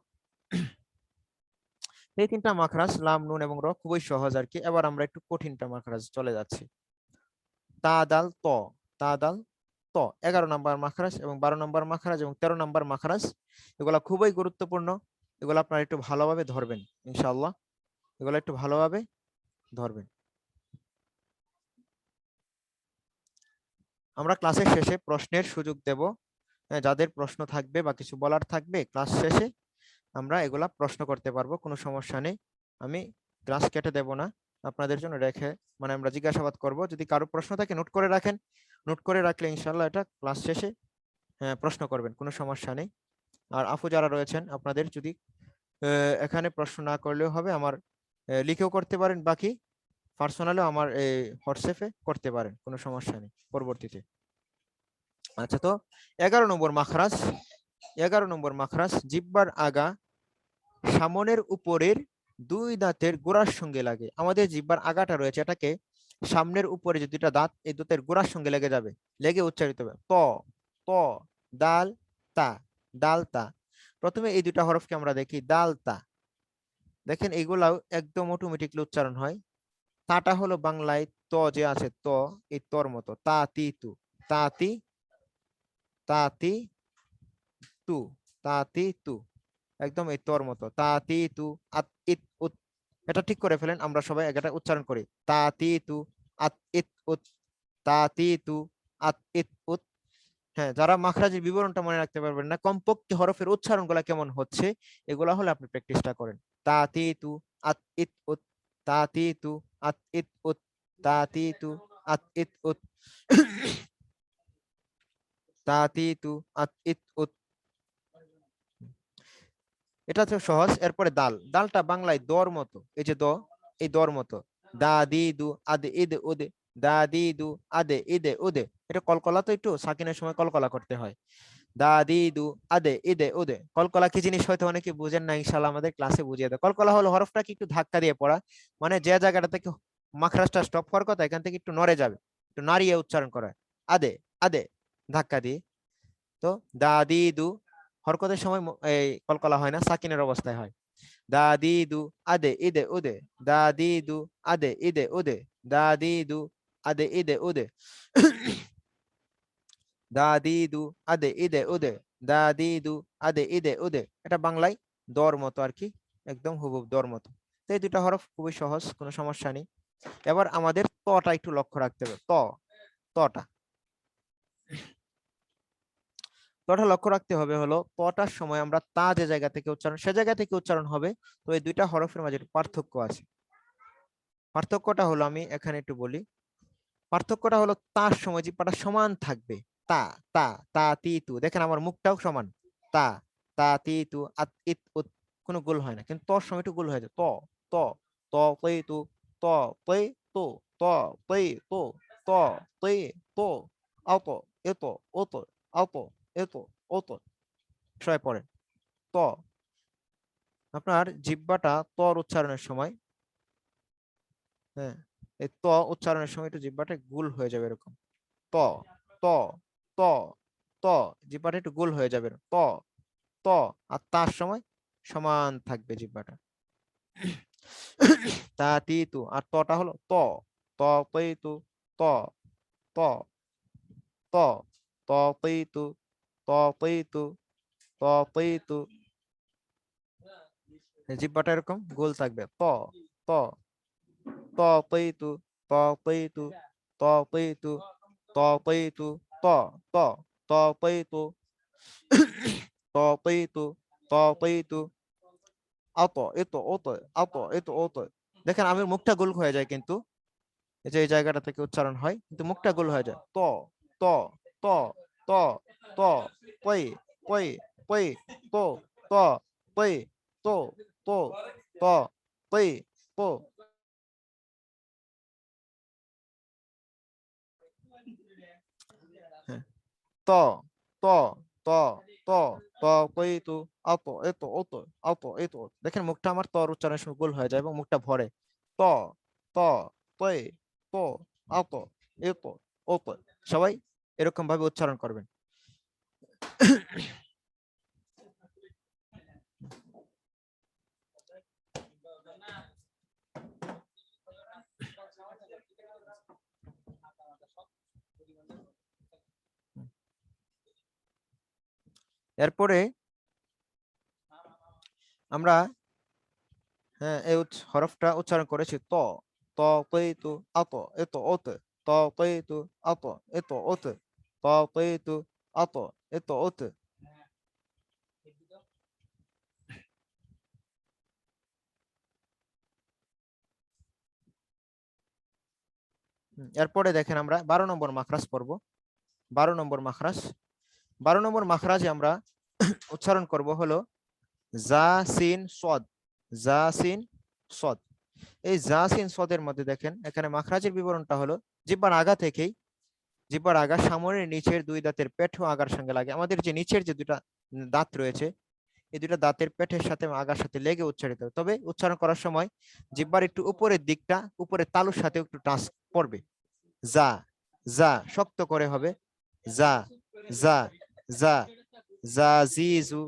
এই তিনটা মাখরাজ লাম নুন এবং র খুবই সহজ আর কি। এবার আমরা একটু কঠিনটা মাখরাজ চলে যাচ্ছি। তা দাল ত, তা দাল ত 11 নম্বর মাখরাজ এবং 12 নম্বর মাখরাজ এবং 13 নম্বর মাখরাজ, এগুলা খুবই গুরুত্বপূর্ণ। এগুলো আপনারা একটু ভালোভাবে ধরবেন ইনশাআল্লাহ, এগুলো একটু ভালোভাবে ধরবেন। আমরা ক্লাসের শেষে প্রশ্নের সুযোগ দেব। যাদের প্রশ্ন থাকবে বা কিছু বলার থাকবে ক্লাস শেষে আমরা এগুলা প্রশ্ন করতে পারবো, কোনো সমস্যা নেই। আমি ক্লাস কেটে দেব না, আপনাদের জন্য রেখে মানে আমরা জিজ্ঞাসাবাদ করব। যদি কারো প্রশ্ন থাকে নোট করে রাখেন, নোট করে রাখলে ইনশাআল্লাহ এটা ক্লাস শেষে প্রশ্ন করবেন, কোনো সমস্যা নেই। আর আপু যারা রয়েছেন আপনাদের যদি এখানে প্রশ্ন না করলেও হবে, আমার লিখেও করতে পারেন, বাকি পার্সোনালেও আমার হোয়াটসঅ্যাপে করতে পারেন, কোনো সমস্যা নেই পরবর্তীতে। আচ্ছা, তো 11 নম্বর মাখরাজ, 11 নম্বর মাখরাজ জিহ্বার আগা সামনের উপরের দুই দাঁতের গোড়ার সঙ্গে লাগে। আমাদের জিহ্বার আগাটা রয়েছে, এটাকে সামনের উপরে যে দুইটা দাঁত, এই দাঁতের গোড়ার সঙ্গে লেগে যাবে, লেগে উচ্চারিত হবে ত ত দাল তা, দাল তা। প্রথমে এই দুইটা হরফকে আমরা দেখি দাল তা, দেখেন এগুলাও একদম অটোমেটিকলি উচ্চারণ হয়। তাটা হলো বাংলায় ত যে আছে ত, এই তর মতো, তা তি তু, তা তি তা তি তু, তা তি তু, একদম এই তোর মতো, তা তি তু আত ইত উত। এটা ঠিক করে ফেলেন, আমরা সবাই এটা উচ্চারণ করি তা তি তু আত ইত উত, তা তি তু আত ইত উত। হ্যাঁ, যারা মাখরাজের বিবরণটা মনে রাখতে পারবেন না, কমপক্ষে হরফের উচ্চারণগুলো কেমন হচ্ছে এগুলা হলে আপনি প্র্যাকটিসটা করেন। তা তি তু আত ইত উত, তা তি তু আত ইত উত, তা তি তু আত ইত উত, তা তি তু আত ইত উত। এটা তো সহজ। এরপরে দাল, দালটা বাংলায় দর মতো, এই যে দ, এই দর মতো, দা দি দু আদে ইদে ওদে, দা দি দু আদে ইদে ওদে। এটা কলকলা তো একটু সাকিনের সময় কলকলা করতে হয়, দা দি দু আদে ইদে ওদে। কলকলা কি জিনিস হয়তো অনেকে বুঝেন না, ইনশাআল্লাহ আমাদের ক্লাসে বুঝিয়ে দেয়। কলকলা হলো হরফটাকে একটু ধাক্কা দিয়ে পড়া, মানে যে জায়গাটা থেকে মাখরাজটা স্টপ হওয়ার কথা এখান থেকে একটু নড়ে যাবে, একটু নাড়িয়ে উচ্চারণ করা, আদে আদে ধাক্কা দিয়ে। তো দা দি দু হরকতের সময় এই কলকলা হয় না, সাকিনের অবস্থায় হয়। দা দি দু আদে ইদে উদে, দা দি দু আদে ইদে উদে, দা দি দু আদে ইদে উদে, দা দি দু আদে ইদে উদে, দা দি দু আদে ইদে উদে। এটা বাংলায় দর মতো আর কি, একদম হুবহুব দর মতো। তো এই দুটা হরফ খুবই সহজ, কোনো সমস্যা নেই। এবার আমাদের তটা একটু লক্ষ্য রাখতে হবে, তটা তটা লক্ষ্য রাখতে হবে হলো, তটার সময় আমরা তা যে জায়গা থেকে উচ্চারণ সে জায়গা থেকে উচ্চারণ হবে। তো এই দুইটা হরফের মাঝে পার্থক্য আছে। পার্থক্যটা হলো, আমি এখানে একটু বলি, পার্থক্যটা হলো তার সময় জিহ্বাটা সমান থাকবে, তা তা তা তি তু, দেখেন আমার মুখটাও সমান, তা তা তি তু আত ইত উত, কোনো গোল হয় না। কিন্তু তোর সময় একটু গোল হয়ে যায়, ত ত ত তৈ তু, ত তৈ তু, ত তৈ তু, ত তৈ তু, আত এত ওত, আত এত ওত। সবাই পড়ে ত। আপনার জিহ্বাটা তর উচ্চারণের সময়, হ্যাঁ, এই ত উচ্চারণের সময় একটু জিহ্বাটা গোল হয়ে যাবে এরকম, ত ত ত ত, জিহ্বাটা একটু গোল হয়ে যাবে ত ত, আর তার সময় সমান থাকবে জিহ্বাটা। তা তি তু, আর তটা হলো ত ত তৈ তু, ত ত ত ত তৈ তু, ত তৈ তু, ত তৈ তু। জিহ্বাটা এরকম গোল থাকবে, ত ত ত তৈ তু, ত তৈ তু, ত তৈ তু, ত তৈ তু, ত ত ত তৈ তু, ত তৈ তু, ত তৈ তু, আত এত ওত, আত এত ওত। দেখেন আমি মুখটা গোল হয়ে যায়, কিন্তু এই যে এই জায়গাটা থেকে উচ্চারণ হয় কিন্তু মুখটা গোল হয়ে যায়, ত ত ত ত ত পৈ পৈ পৈ তো ত পৈ তো তো ত পৈ তো। ত ত ত ত ত কই তু আত এত অত আত এত। দেখেন মুখটা আমার তর উচ্চারণের সময় গোল হয়ে যায় এবং মুখটা ভরে। ত ত তয় ত আত এত অত। সবাই এরকম ভাবে উচ্চারণ করবেন। এরপরে আমরা এই হরফটা উচ্চারণ করেছি ত ত তৈ তু আত এত অত ত তৈ তু আত এত অত ত তৈ তু আত এত অত। এরপরে দেখেন আমরা 12 নম্বর মাখরাজ পড়ব। 12 নম্বর মাখরাজ, 12 নম্বর মাখরাজে আমরা উচ্চারণ করব হলো জা সিন সদ, জা সিন সদ। এই জা সিন সদের মধ্যে দেখেন এখানে মাখরাজের বিবরণটা হলো জিহ্বার আগা থেকেই, জিহ্বার আগা সামনের নিচের দুই দাঁতের পেট ও আগার সঙ্গে লাগে। আমাদের যে নিচের যে দুটা দাঁত রয়েছে এই দুটা দাঁতের পেটের সাথে আগার সাথে লেগে উচ্চারিত হবে। তবে উচ্চারণ করার সময় জিহ্বার একটু উপরের দিকটা উপরের তালুর সাথে একটু টাচ পড়বে। যা যা শক্ত করে হবে যা যা যা যা জিজু,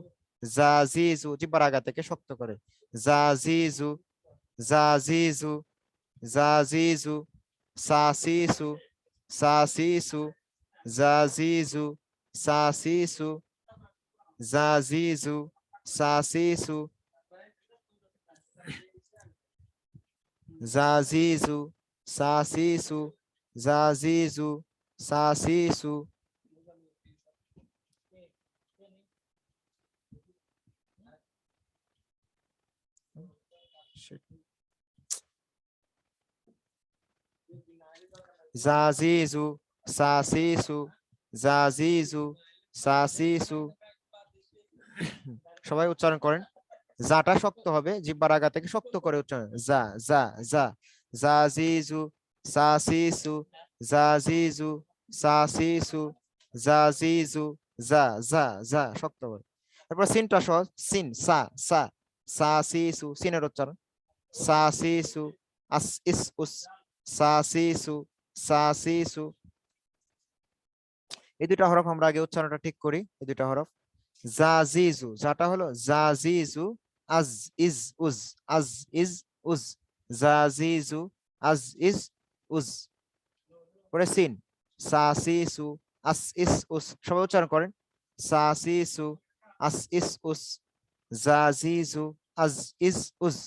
যা জিজু জিহ্বার আগা থেকে শক্ত করে যা জিজু, যা জিজু, যা জিজু, সা সিসু, সা সিসু, যা জিজু, সা সিসু, যা জিজু, সা সিসু, যা জিজু, সা সিসু, যা জিজু, সা সিসু। যা জিজু, সা সিসু, যা জিজু, সা সিসু। সবাই উচ্চারণ করেন। জাটা শক্ত হবে, জিহ্বার আগা থেকে শক্ত করে উচ্চারণ যা যা যা, যা জিজু, সা সিসু, যা জিজু, সা সিসু, যা জিজু, যা যা যা শক্ত করে। তারপর সিনটা সহজ, সিন সা সা, সা সিসু সিনের উচ্চারণ সা সিসু, আস ইস উস, সা সিসু, সা সিসু। এই দুটা হরফ আমরা আগে উচ্চারণটা ঠিক করি। এই দুটা হরফ জাজিজু, যাটা হলো জাজিজু, আজ ইজ উজ, আজ ইজ উজ, জাজিজু, আজ ইজ উজ। পরে সিন সা সিসু, আস ইস উস। সবাই উচ্চারণ করেন সা সিসু, আস ইস উস, জাজিজু, আজ ইজ উজ।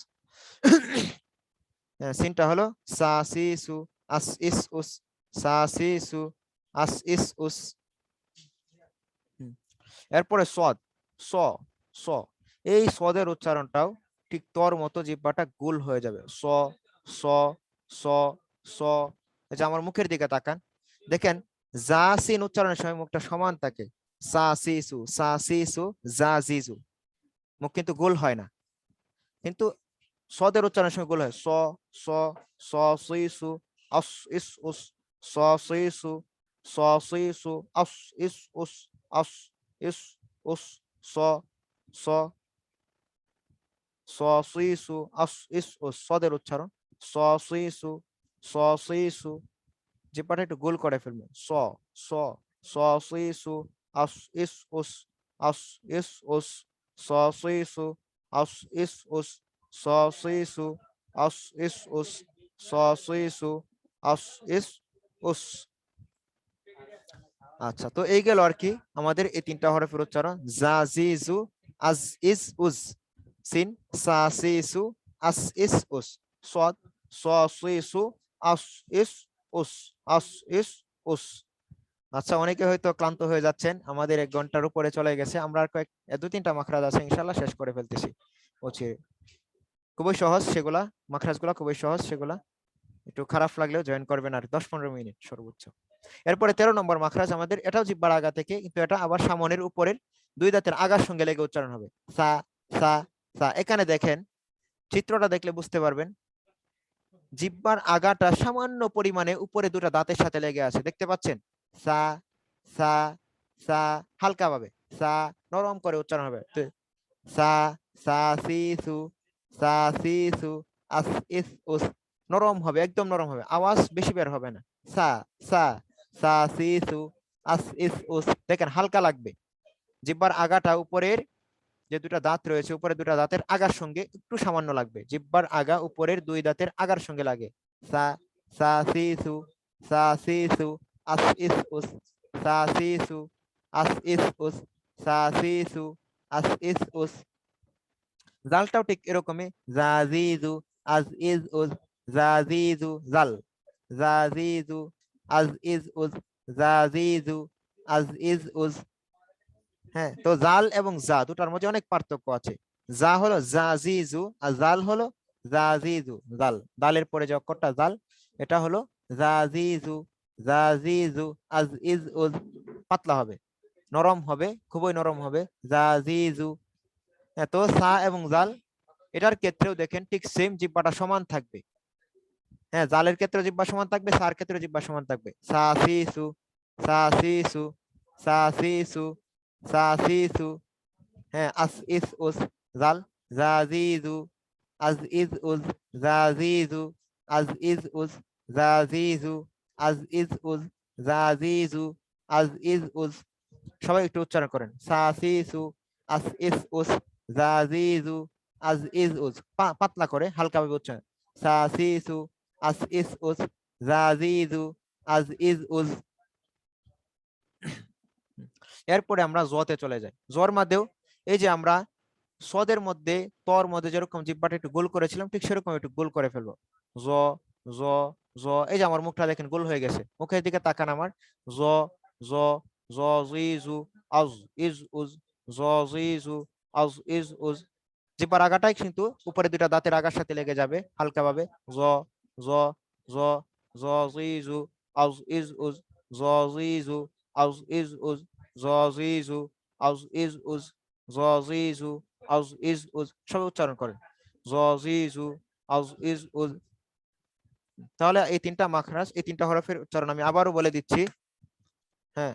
সিনটা হলো সা সিসু, আস ইস উস, সা সিসু, আস ইস উস। এরপরে সদ, স স, এই সদের উচ্চারণটাও ঠিক তোর মতো জিহ্বাটা গোল হয়ে যাবে। স স স স। এই যে আমার মুখের দিকে তাকান, দেখেন জা সিন উচ্চারণের সময় মুখটা সমান থাকে, সা সিসু, সা সিসু, জা জিজু। মুখ কিন্তু গোল হয় না, কিন্তু সদের উচ্চারণের সময় গোল হয়। স স স সিসু, আস ইস উস, স সিসু, স সিসু, আস ইস উস, আস ইস উস, স স স সিসু, আস ইস উস। সদের উচ্চারণ স সিসু, স সিসু। জিহ্বাটা একটু গোল করে ফেলবেন। স স স সিসু, আস ইস উস, আস ইস উস, স সিসু, আস ইস উস, স সিসু, আস ইস উস, স সিসু, আস ইস উস। আচ্ছা, তো এই গেল আর কি আমাদের এই তিনটা হরফের উচ্চারণ। জা জিজু, আজ ইজ উজ, সিন সা সিসু, আস ইস উস, সদ স সিসু, আস ইস উস, আস ইস উস। আচ্ছা, অনেকে হয়তো ক্লান্ত হয়ে যাচ্ছেন, আমাদের 1 ঘন্টার উপরে চলে গেছে। আমরা আর কয়েক 2-3টা মাখরাজ আছে, ইনশাআল্লাহ শেষ করে ফেলতেছি। খুবই সহজ সেগুলা, মাখরাজ গুলা খুবই সহজ, সেগুলা একটু খারাপ লাগলেও জয়েন করবেন আর 10-15 মিনিট সর্বোচ্চ। এরপরে 13 নম্বর মাখরাজ আমাদের, এটাও জিহ্বার আগা থেকে, কিন্তু এটা আবার সামনের উপরের দুই দাঁতের আগার সঙ্গে লেগে উচ্চারণ হবে। সা সা সা। এখানে দেখেন, চিত্রটা দেখলে বুঝতে পারবেন জিহ্বার আগাটা সামান্য পরিমাণে উপরে দুটো দাঁতের সাথে লেগে আছে, দেখতে পাচ্ছেন? সা সা সা হালকা ভাবে, সা নরম করে উচ্চারণ হবে। তো সা সা সি সু, সা সি সু, আস ইস উস, নরম হবে, একদম নরম হবে, আওয়াজ বেশি বের হবে না। সা সা সা সি সু, আস ইস উস, দেখেন হালকা লাগবে। জিহ্বার আগাটা উপরের যে দুটা দাঁত রয়েছে, উপরের দুটা দাঁতের আগার সঙ্গে একটু সামান্য লাগবে। জিহ্বার আগা উপরের দুই দাঁতের আগার সঙ্গে লাগে। সা সা সি সু, সা সি সু, আস ইস উস, সা সি সু, আস ইস উস, সা সি সু, আস ইস উস। জালটাও ঠিক এরকমই, জাজিজু, আজ ইজ উজ, জাজিজু জাল, জাজিজু, আজ ইজ উজ, জাজিজু, আজ ইজ উজ। হ্যাঁ, তো জাল এবং জা দুটার মধ্যে অনেক পার্থক্য আছে। জা হলো জাজিজু আর জাল হলো জাজিজু। জাল, দালের পরে যে অক্ষরটা জাল, এটা হলো জাজিজু, জাজিজু, আজ ইজ উজ, পাতলা হবে, নরম হবে, খুবই নরম হবে, জাজিজু। হ্যাঁ, তো সা এবং জাল এটার ক্ষেত্রেও দেখেন ঠিক সেম, জিহ্বাটা সমান থাকবে। হ্যাঁ, জালের ক্ষেত্রে জিহ্বা সমান থাকবে, সার ক্ষেত্রে জিহ্বা সমান থাকবে। সা সি সু, সা সি সু, সা সি সু, সা সি সু। হ্যাঁ, আস ইস উস, জাল, জাজিজু, আজ ইজ উজ, জাজিজু, আজ ইজ উজ, জাজিজু, আজ ইজ উজ, জাজিজু, আজ ইজ উজ। সবাই একটু উচ্চারণ করেন, সা সি সু, আস ইস উস, জাজিজু, আজ ইজ উজ, পাতলা করে হালকা ভাবে উচ্চারণ। সা সি সু, আস ইস উস, জাজিজু, আজ ইজ উজ। এরপরে আমরা জতে চলে যাই। জর মধ্যেও এই যে আমরা সদের মধ্যে, তর মধ্যে যেরকম জিহ্বাটা একটু গোল করেছিলাম, ঠিক সেরকম একটু গোল করে ফেলবো। জ জ জ, এই যে আমার মুখটা দেখেন গোল হয়ে গেছে, মুখের দিকে তাকান আমার। জ জ জ জি জু, আজ ইজ উজ, জ জি জু, আজ ইজ উজ। জিহ্বার আগাটাই কিন্তু উপরে দুইটা দাঁতের আগার সাথে লেগে যাবে হালকা ভাবে। জ জ জ জ জি জু, আজ ইজ উজ, জ জি জু, আজ ইজ উজ, জ জি জু, আজ ইজ উজ, জ জি জু, আজ ইজ উজ। সবাই উচ্চারণ করেন, জ জি জু, আজ ইজ উজ। তাহলে এই তিনটা মাখরাজ, এই তিনটা হরফের উচ্চারণ আমি আবারও বলে দিচ্ছি। হ্যাঁ,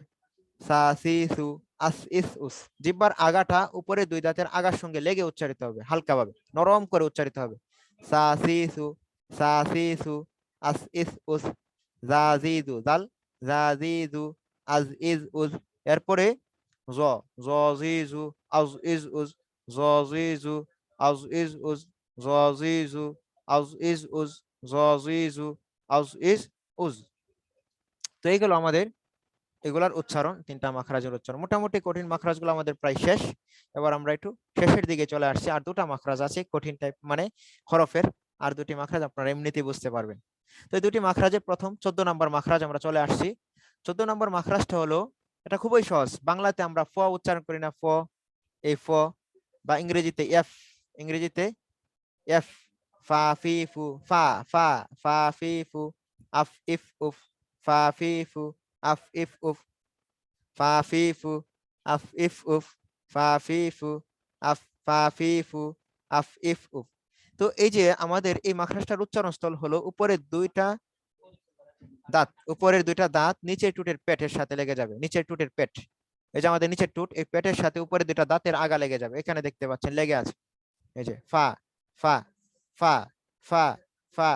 সা সি সু, আস ইস উস। জিহ্বার আগাটা উপরে দুই দাঁতের আগার সঙ্গে লেগে উচ্চারিত হবে, হালকা ভাবে নরম করে উচ্চারিত হবে। সা সি সু, সা সি সু, আস ইস উস, জাজিজু জাল, জাজিজু, আজ ইজ উজ। এরপরে জ জ জিজু, আজ ইজ উজ, জ জিজু, আজ ইজ উজ, জ জিজু, আজ ইজ উজ, জ জিজু, আজ ইজ উজ। তো এইগুলো আমাদের এগুলার উচ্চারণ, তিনটা মাখরাজের উচ্চারণ। মোটামুটি কঠিন মাখরাজগুলো আমাদের প্রায় শেষ। এবার আমরা একটু শেষের দিকে চলে আসছি। আর দুটা মাখরাজ আছে কঠিন টাইপ, মানে হরফের। আর দুটি মাখরাজ আপনারা এমনিতেই বুঝতে পারবেন। তো এই দুটি মাখরাজের প্রথম 14 নম্বর মাখরাজ আমরা চলে আসছি। 14 নম্বর মাখরাজটা হলো, এটা খুবই সহজ। বাংলাতে আমরা ফ উচ্চারণ করি না, ফ, এই ফ, বা ইংরেজিতে এফ, ইংরেজিতে এফ, ফা ফি ফু, ফা ফা, ফা ফি ফু, আফ ইফ উফ, ফা ফি ফু, আফ ইফ উফ, ফা ফি ফু, আফ ইফ উফ, ফা ফি ফু, আফ, ফা ফি ফু, আফ ইফ উফ। তো এই যে আমাদের এই মাখরাজটার উচ্চারণ স্থল হলো উপরের দুইটা দাঁত, উপরের দুইটা দাঁত নিচের টুটের পেটের সাথে লেগে যাবে, নিচের টুটের পেট। এই যে আমাদের নিচের টুট, এই পেটের সাথে উপরের দুইটা দাঁতের আগা লেগে যাবে, এখানে দেখতে পাচ্ছেন লেগে আছে। এই যে ফা ফা ফা ফা ফা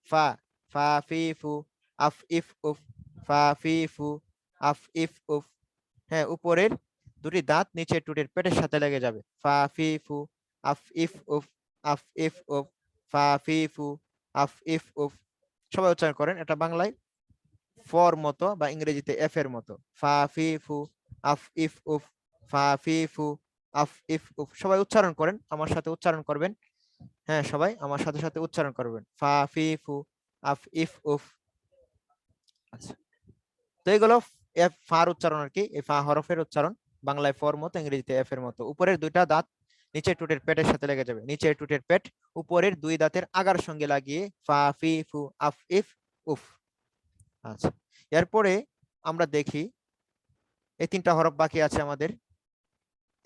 ফা, ফা ফি ফু, আফ ইফ উফ, ফা ফি ফু, আফ ইফ উফ। হ্যাঁ, উপরের দুটি দাঁত নিচের টুটের পেটের সাথে লেগে যাবে। ফা ফি ফু, আফ ইফ উফ, আফ ইফ উফ, ফা ফি ফু, আফ ইফ উফ। সবাই উচ্চারণ করেন, এটা বাংলায় ফর মতো বা ইংরেজিতে এফ এর মতো। ফা ফি ফু, আফ ইফ উফ, ফা ফি ফু, আফ ইফ উফ। সবাই উচ্চারণ করেন, আমার সাথে উচ্চারণ করবেন। হ্যাঁ, সবাই আমার সাথে সাথে উচ্চারণ করবেন, ফা ফি ফু, আফ ইফ উফ। আচ্ছা, তো এগুলো এফ ফার উচ্চারণ আর কি, এই ফা হরফের উচ্চারণ। বাংলায় ফর মতো, ইংরেজিতে এফ এর মতো। উপরের দুইটা দাঁত নিচের টুটের পেটের সাথে লেগে যাবে, নিচের টুটের পেট উপরের দুই দাঁতের আগার সঙ্গে লাগিয়ে ফা ফি ফু, আফ ইফ উফ। আচ্ছা, এরপরে আমরা দেখি এই তিনটা হরফ বাকি আছে আমাদের,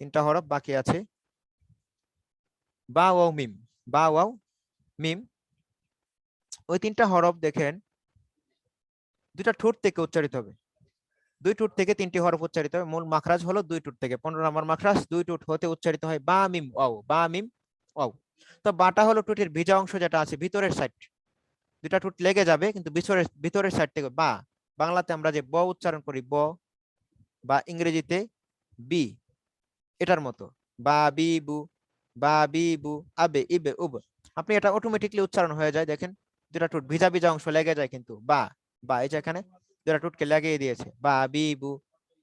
তিনটা হরফ বাকি আছে। বা ওয়াও মিম, বা ওয়াও মিম। ওই তিনটা হরফ দেখেন দুইটা ঠোঁট থেকে উচ্চারিত হবে। 2 টুট থেকে 3টি হরফ উচ্চারিত হয়। মূল মাখরাজ হলো 2 টুট থেকে। 15 নম্বর মাখরাজ 2 টুট হতে উচ্চারিত হয় বা মিম ওয়াও, বা মিম ওয়াও। তো বাটা হলো টুটের ভিজা অংশ যেটা আছে ভিতরের সাইড, দুটা টুট লেগে যাবে কিন্তু ভিতরের সাইড থেকে বা। বাংলাতে আমরা যে ব উচ্চারণ করি ব, বা ইংরেজিতে বি, এটার মতো বা বি বু, বা বি বু, আবে ইবে উব। আপনি এটা অটোমেটিকলি উচ্চারণ হয়ে যায়। দেখেন দুটা টুট ভিজা ভিজা অংশ লেগে যায় কিন্তু বা, বা এই যে এখানে দুটা টুটকে লাগিয়ে দিয়েছে বা বি বু,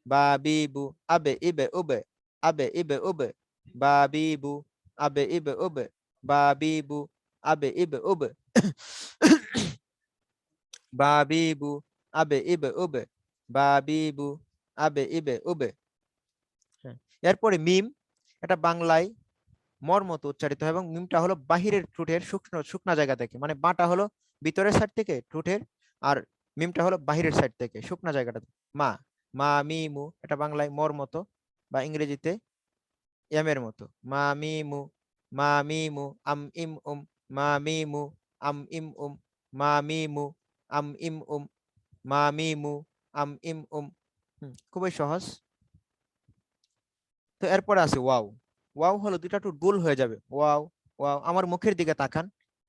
বা বি বু, আবে ইবে উবে, আবে ইবে উবে, বা বি বু, আবে ইবে উবে, বা বি বু, আবে ইবে উবে, বা বি বু, আবে ইবে উবে, বা বি বু, আবে ইবে উবে। হ্যাঁ, এরপরে মিম, এটা বাংলায় মর মতো উচ্চারিত হয় এবং মিমটা হলো বাহিরের ঠোঁটের শুকনো শুকনা জায়গা থেকে, মানে বাটা হলো ভিতরের সাইড থেকে ঠোঁটের, আর মিমটা হলো বাহিরের সাইড থেকে শুকনা জায়গাটা। মা, মা মি মু, এটা বাংলায় মর মতো বা ইংরেজিতে এম এর মতো। মা মি মু, মা মি মু, আম ইম উম, মা মি মু, আম ইম উম, মা মি মু, আম ইম উম, মা মি মু, আম ইম উম। খুবই সহজ। তো এরপরে আছে ওয়াও। ওয়াও হলো দুইটা টুট গোল হয়ে যাবে। ওয়াও, ওয়াও, আমার মুখের দিকে তাকান,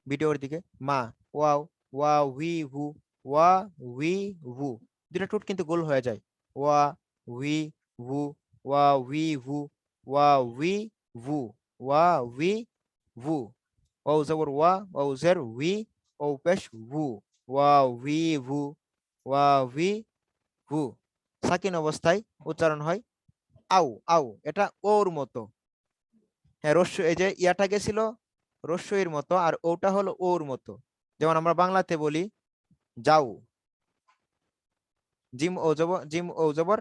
ভিডিওর দিকে। মা, ওয়াও, ওয়া উই হু, ওয়া উই হু, দুইটা টুট কিন্তু গোল হয়ে যায়। ওয়া উই হু, ওয়া উই হু, ওয়া উই হু, ওয়া উই হু। ওয়াও জবর ওয়া, ওয়াও জের উই, ও পেশ হু, ওয়া উই হু, ওয়া উই হু। সাকিন অবস্থায় উচ্চারণ হয় আউ, আউ, এটা ওর মতো। হ্যাঁ, রস্য, এই যে ইয়াটা গেছিল রস্যইর মতো আর ওটা হলো ওর মতো। যেমন আমরা বাংলাতে বলি যাও, জিম ও জবর, জিম ও জবর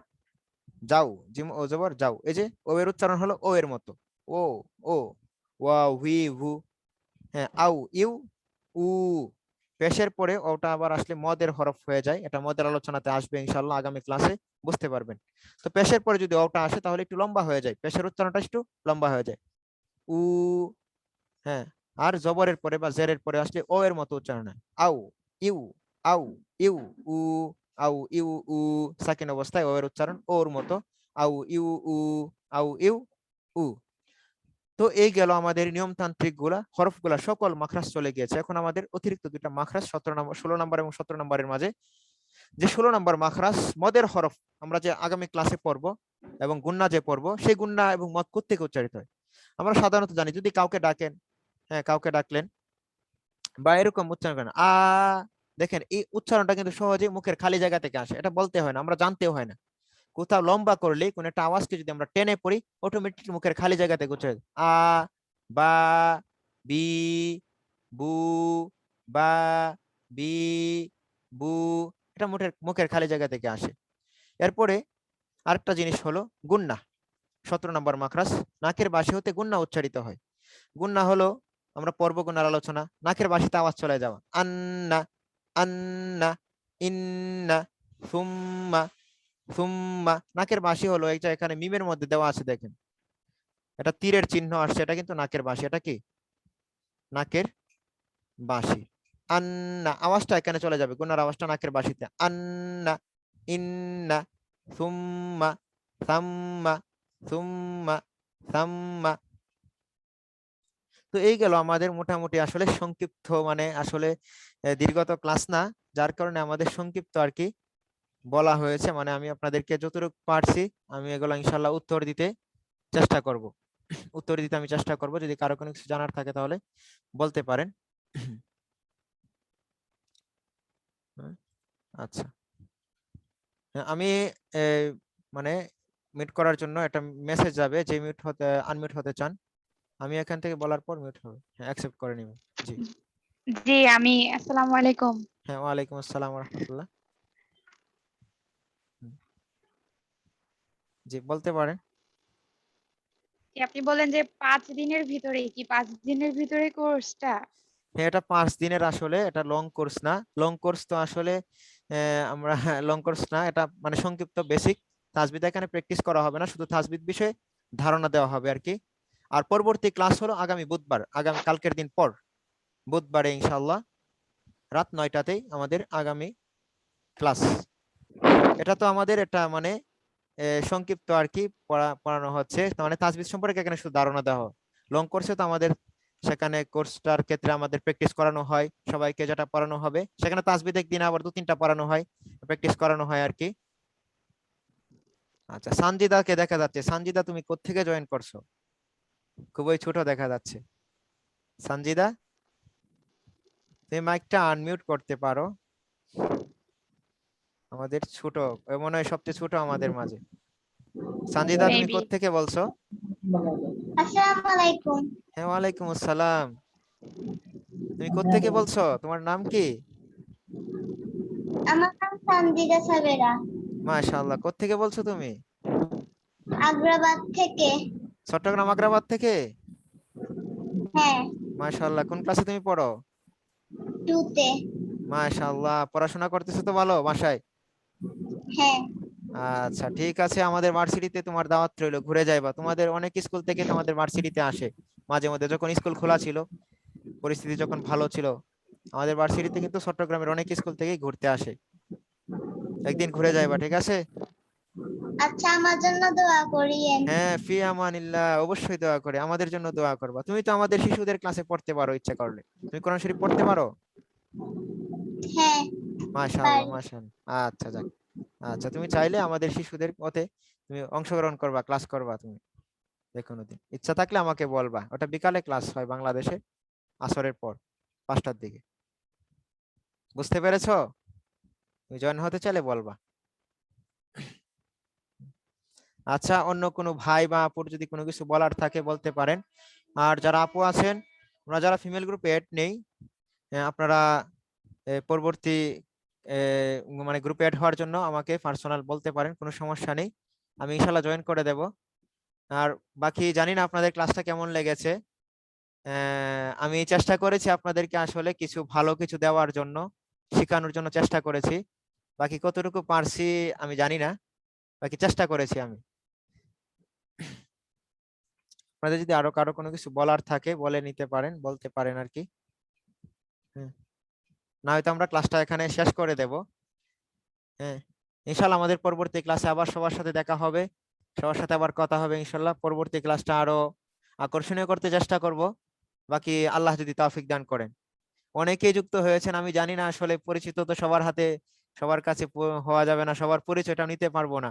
যাও, জিম ও জবর যাও, এই যে ও এর উচ্চারণ হলো ও এর মতো। ও, ও, ওয়া হুই হু। হ্যাঁ, আউ ইউ, উ, পেশের পরে ওটা আবার আসলে মদের হরফ হয়ে যায়। এটা মদের আলোচনাতে আসবে ইনশাআল্লাহ, আগামী ক্লাসে বুঝতে পারবেন। তো পেশের পরে যদি ওটা আসে তাহলে একটু লম্বা হয়ে যায়, পেশের উচ্চারণটা একটু লম্বা হয়ে যায়। উ, হ্যাঁ, আর জবরের পরে বা জেরের পরে আসলে ও এর মতো উচ্চারণ হয়। আউ ইউ, আউ ইউ, উ, আউ ইউ উ। সাকিন অবস্থায় ও এর উচ্চারণ ওর মতো। আউ ইউ উ, আউ ইউ উ। তো এই গেল আমাদের নিয়মতান্ত্রিক গুলা হরফ গুলা, সকল মাখরাজ চলে গিয়েছে। এখন আমাদের অতিরিক্ত দুইটা মাখরাজ 17 নম্বর, 16 নম্বর এবং 17 নম্বরের মাঝে। যে 16 নম্বর মাখরাজ মদের হরফ, আমরা যে আগামী ক্লাসে পড়ব এবং গুন্না যে পড়ব, সেই গুন্না এবং মদ কোত্থেকে উচ্চারিত হয়। আমরা সাধারণত জানি যদি কাউকে ডাকেন, হ্যাঁ কাউকে ডাকলেন বা এরকম উচ্চারণ করেন আ, দেখেন এই উচ্চারণটা কিন্তু সহজেই মুখের খালি জায়গা থেকে আসে, এটা বলতে হয় না, আমরা জানতেও হয় না। কোথাও লম্বা করলে কোন একটা আওয়াজকে যদি আমরা টেনে পড়ি, অটোমেটিক মুখের খালি জায়গা থেকে উচ্চারিত আ, বা, বি, বু, বা, বি, বু, এটা মুখের মুখের খালি জায়গা থেকে আসে। এরপরে আরেকটা জিনিস হলো গুন্না। 17 নম্বর মাখরাজ নাকের বাসি হতে গুন্না উচ্চারিত হয়। গুন্না হলো, আমরা পর্ব গুন্নার আলোচনা, নাকের বাসিতে আওয়াজ চলে যাওয়া। আন্না, আন্না, ইন্না, সুম্মা, সুম্মা। নাকের বাসি হলো এই যে এখানে মিমের মধ্যে দেওয়া আছে, দেখেন এটা তীরের চিহ্ন আসছে, এটা কিন্তু নাকের বাসি। এটা কি নাকের বাসি। আন্না, আওয়াজটা এখানে চলে যাবে, গুনার আওয়াজটা নাকের বাসিতে। আন্না, ইন্না, সুম্মা, সাম্মা, সুম্মা, সাম্মা। তো এই গেল আমাদের মোটামুটি আসলে সংক্ষিপ্ত, মানে আসলে দীর্ঘত ক্লাস না, যার কারণে আমাদের সংক্ষিপ্ত আর কি বলা হয়েছে। মানে আমি আপনাদেরকে যতটুকু পারছি আমি এগুলো ইনশাল্লাহ উত্তর দিতে চেষ্টা করব। উত্তর দিতে আমি চেষ্টা করব, যদি কারো কোনো কিছু জানার থাকে তাহলে বলতে পারেন। আচ্ছা, হ্যাঁ, আমি মানে মিউট করার জন্য একটা মেসেজ যাবে, যে মিউট হতে আনমিউট হতে চান, আমি এখান থেকে বলার পর মিউট হবে। হ্যাঁ, অ্যাকসেপ্ট করে নিব। জি, জি আমি আসসালামু আলাইকুম। হ্যাঁ, ওয়ালাইকুম আসসালাম ওয়া রাহমাতুল্লাহ। জি, বলতে পারেন। জি, আপনি বলেন যে 5 দিনের ভিতরে, কি 5 দিনের ভিতরে কোর্সটা? হ্যাঁ, এটা 5 দিনের, আসলে এটা লং কোর্স না। লং কোর্স তো আসলে আমরা লং কোর্স না, এটা মানে সংক্ষিপ্ত বেসিক তাজবিদ। এখানে প্র্যাকটিস করা হবে না, শুধু তাজবিদ বিষয়ে ধারণা দেওয়া হবে আর কি। আর পরবর্তী ক্লাস হলো আগামী বুধবার, আগামী কালকের দিন পর বুধবারে ইনশাআল্লাহ রাত 9টাতেই আমাদের আগামী ক্লাস। এটা তো আমাদের এটা মানে সংক্ষিপ্ত আর কি পড়ানো হচ্ছে, তার মানে তাজবিদ সম্পর্কে এখানে শুধু ধারণা দেওয়া হয়। লং কোর্সে তো আমাদের সেখানে কোর্সটার ক্ষেত্রে আমাদের প্র্যাকটিস করানো হয়, সবাইকে যেটা পড়ানো হবে সেখানে তাজবিদ একদিন আবার 2-3টা পড়ানো হয়, প্র্যাকটিস করানো হয় আর কি। আচ্ছা, সানজিদাকে দেখা যাচ্ছে। সানজিদা তুমি কোত্থেকে জয়েন করছো? খুবই ছোট দেখা যাচ্ছে। সানজিদা, তুমি মাইকটা আনমিউট করতে পারো। আমাদের ছোট, মনে হয় সবচেয়ে ছোট আমাদের মাঝে। সানজিদা, তুমি Maybe. কোত্থেকে বলছো? আসসালামু আলাইকুম। হ্যাঁ, ওয়ালাইকুম আসসালাম। তুমি কোত্থেকে বলছো? তোমার নাম কি? আমার নাম সানজিদা সাবেরা, মাশাআল্লাহ, কোত্থেকে বলছো তুমি? আগ্রাবাদ থেকে। চট্টগ্রাম আগ্রাবাদ থেকে? হ্যাঁ, মাশাআল্লাহ, কোন ক্লাসে তুমি পড়ো? 2 তে। মাশাআল্লাহ, পড়াশোনা করতেছো তো ভালো বাসায়? হ্যাঁ, আচ্ছা, ঠিক আছে, আমাদের ভার্সিটিতে তোমার দাওয়াত রইলো, ঘুরে যাইবা। তোমাদের অনেক স্কুল থেকে তো আমাদের ভার্সিটিতে আসে মাঝে মধ্যে, যখন স্কুল খোলা ছিল, পরিস্থিতি যখন ভালো ছিল, আমাদের ভার্সিটিতে কিন্তু চট্টগ্রামের অনেক স্কুল থেকেই ঘুরতে আসে। একদিন ঘুরে যাইবা, ঠিক আছে? আচ্ছা, আমার জন্য দোয়া করিয়েন। হ্যাঁ, ফি আমানিল্লাহ, অবশ্যই দোয়া করে, আমাদের জন্য দোয়া করবা। তুমি তো আমাদের শিশুদের ক্লাসে পড়তে পারো ইচ্ছা করলে। তুমি কোরআন শরীফ পড়তে পারো? হ্যাঁ, মাশাআল্লাহ, পারি। মাশাআল্লাহ। আচ্ছা, যাক। আচ্ছা, তুমি চাইলে আমাদের শিশুদের পথে তুমি অংশগ্রহণ করবা, ক্লাস করবা তুমি যে কোনো দিন। ইচ্ছা থাকলে আমাকে বলবা। ওটা বিকালে ক্লাস হয় বাংলাদেশে, আসরের পর 5টার দিকে। বুঝতে পেরেছো? তুমি জয়েন হতে চাইলে বলবা। আচ্ছা, অন্য কোনো ভাই বা আপুর যদি কোনো কিছু বলার থাকে বলতে পারেন। আর যারা আপু আছেন, ওরা যারা ফিমেল গ্রুপে এড নেই, আপনারা পরবর্তী মানে গ্রুপে অ্যাড হওয়ার জন্য আমাকে পার্সোনাল বলতে পারেন, কোনো সমস্যা নেই, আমি ইনশাল্লাহ জয়েন করে দেব। আর বাকি জানি না আপনাদের ক্লাসটা কেমন লেগেছে। আমি চেষ্টা করেছি আপনাদেরকে আসলে কিছু ভালো কিছু দেওয়ার জন্য, শেখানোর জন্য চেষ্টা করেছি। বাকি কতটুকু পারছি আমি জানি না, বাকি চেষ্টা করেছি আমি। আপনাদের যদি আরো কারো কোনো কিছু বলার থাকে বলে নিতে পারেন, বলতে পারেন আর কি। না হয়তো আমরা ক্লাসটা এখানে শেষ করে দেব। হ্যাঁ, ইনশাল্লাহ আমাদের পরবর্তী ক্লাসে আবার সবার সাথে দেখা হবে, সবার সাথে আবার কথা হবে ইনশাল্লাহ। পরবর্তী ক্লাসটা আরো আকর্ষণীয় করতে চেষ্টা করব, বাকি আল্লাহ যদি তৌফিক দান করেন। অনেকেই যুক্ত হয়েছেন, আমি জানি না আসলে পরিচিত তো সবার হাতে সবার কাছে হওয়া যাবে না, সবার পরিচয়টা নিতে পারবো না,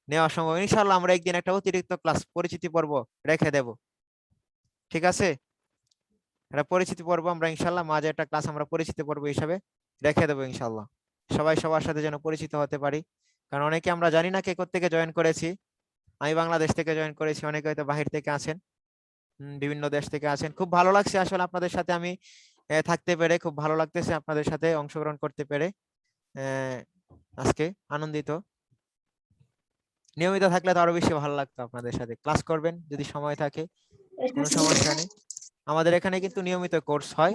নেওয়া সম্ভব। ইনশাল্লাহ আমরা একদিন একটা অতিরিক্ত ক্লাস পরিচিতি পর্ব রেখে দেব, ঠিক আছে? একটা পরিচিতি পর্ব আমরা ইনশাল্লাহ মাঝে একটা ক্লাস আমরা পরিচিতি পর্ব হিসাবে রেখে দেবো ইনশাল্লাহ, সবাই সবার সাথে যেন পরিচিত হতে পারি। কারণ অনেকে আমরা জানি না কে কোত্থেকে জয়েন করেছি। আমি বাংলাদেশ থেকে জয়েন করেছি, অনেকে হয়তো বাহির থেকে আছেন, বিভিন্ন দেশ থেকে আছেন। খুব ভালো লাগছে আসলে আপনাদের সাথে আমি থাকতে পেরে, খুব ভালো লাগতেছে আপনাদের সাথে অংশগ্রহণ করতে পেরে। আজকে আনন্দিত। নিয়মিত থাকলে তো আরো বেশি ভালো লাগতো, আপনাদের সাথে ক্লাস করবেন যদি সময় থাকে, কোনো সমস্যা নেই। আমাদের এখানে কিন্তু নিয়মিত কোর্স হয়,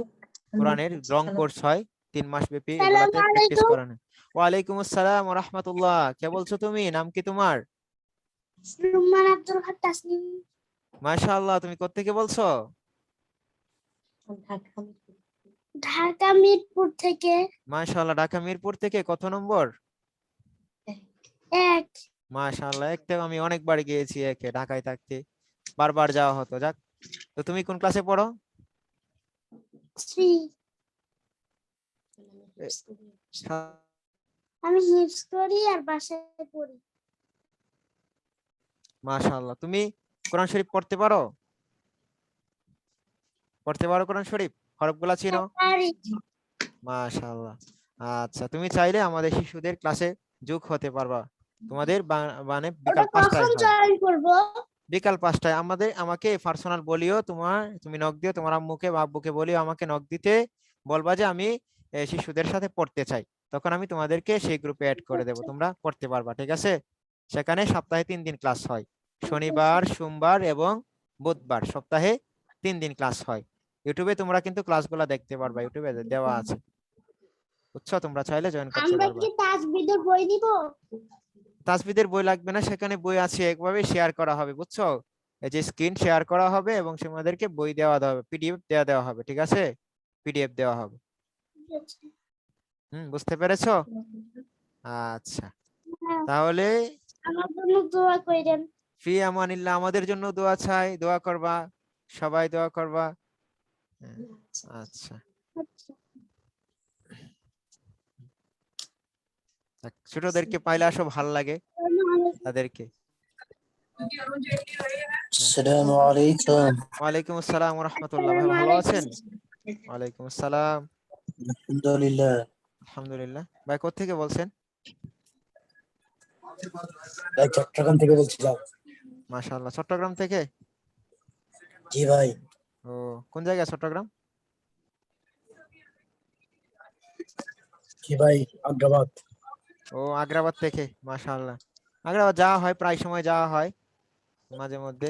কোরআনের লং কোর্স হয় 3 মাস ব্যাপী, এগুলাতে প্র্যাকটিস করানো। ওয়ালাইকুম আসসালাম ওয়া রাহমাতুল্লাহ। কে বলছো তুমি? নাম কি তোমার? রুমান আব্দুল হক তাসনিম। মাশাআল্লাহ, তুমি কোত্থেকে বলছো? ঢাকা মিরপুর থেকে। মাশাআল্লাহ, ঢাকা মিরপুর থেকে। কত নম্বর? 1। মাশাআল্লাহ, একটাও আমি অনেকবার গিয়েছি একে, ঢাকায় থাকতে বারবার যাওয়া হতো। যাক, তো তুমি কোন ক্লাসে পড়ো? 3। আমি হিপস করি আর বাসায় পড়ি। মাশাআল্লাহ, তুমি কোরআন শরীফ পড়তে পারো? পড়তে পারো কোরআন শরীফ? হরফগুলা চিনো? পারি। মাশাআল্লাহ। আচ্ছা, তুমি চাইলে আমাদের শিশুদের ক্লাসে যোগ হতে পারবা। তোমাদের মানে ওটা বিকাল 5টায় কখন হয়। জয়েন করব? বিকাল 5টায় আমাকে পার্সোনাল বলিও, তুমি নক দিও, তোমার আম্মুকে বা আব্বুকে বলিও আমাকে নক দিতে, বলবা যে আমি শিশুদের সাথে পড়তে চাই, তখন আমি তোমাদেরকে সেই গ্রুপে অ্যাড করে দেব, তোমরা পড়তে পারবা, ঠিক আছে? সেখানে সপ্তাহে 3 দিন ক্লাস হয়, শনিবার, সোমবার এবং বুধবার, সপ্তাহে 3 দিন ক্লাস হয়। ইউটিউবে তোমরা কিন্তু ক্লাসগুলো দেখতে পারবা, ইউটিউবে দেওয়া আছে, বুঝছো? তোমরা চাইলে জয়েন করতে আমরা পারবা। কি তাজবিদের বই নিব? তাসবিদের বই লাগবে না, সেখানে বই আছে, একভাবে শেয়ার করা হবে, বুঝছো? এই যে স্ক্রিন শেয়ার করা হবে এবং তোমাদেরকে বই দেওয়া হবে, পিডিএফ দেওয়া হবে, ঠিক আছে? পিডিএফ দেওয়া হবে। বুঝতে পেরেছো? আচ্ছা, তাহলে আমার জন্য দোয়া করেন। ফি আমানিল্লাহ, আমাদের জন্য দোয়া চাই, দোয়া করবা, সবাই দোয়া করবা। হ্যাঁ, আচ্ছা, যাক, ছোটদেরকে পাইলে আসো ভালো লাগে তাদেরকে। আসসালামু আলাইকুম। ওয়ালাইকুম আসসালাম ওয়া রাহমাতুল্লাহ। ভাই ভালো আছেন? ওয়ালাইকুম আসসালাম। আলহামদুলিল্লাহ। আলহামদুলিল্লাহ। ভাই কোত্থেকে বলছেন? ভাই চট্টগ্রাম থেকে বলছিলাম। মাশাআল্লাহ, চট্টগ্রাম থেকে? জি ভাই। ও, কোন জায়গা চট্টগ্রাম? জি ভাই, আগ্রাবাদ। ও, আগ্রাবাদ থেকে, মাশাআল্লাহ। আগ্রাবাদ যাওয়া হয়, প্রায় সময় যাওয়া হয়, মাঝে মধ্যে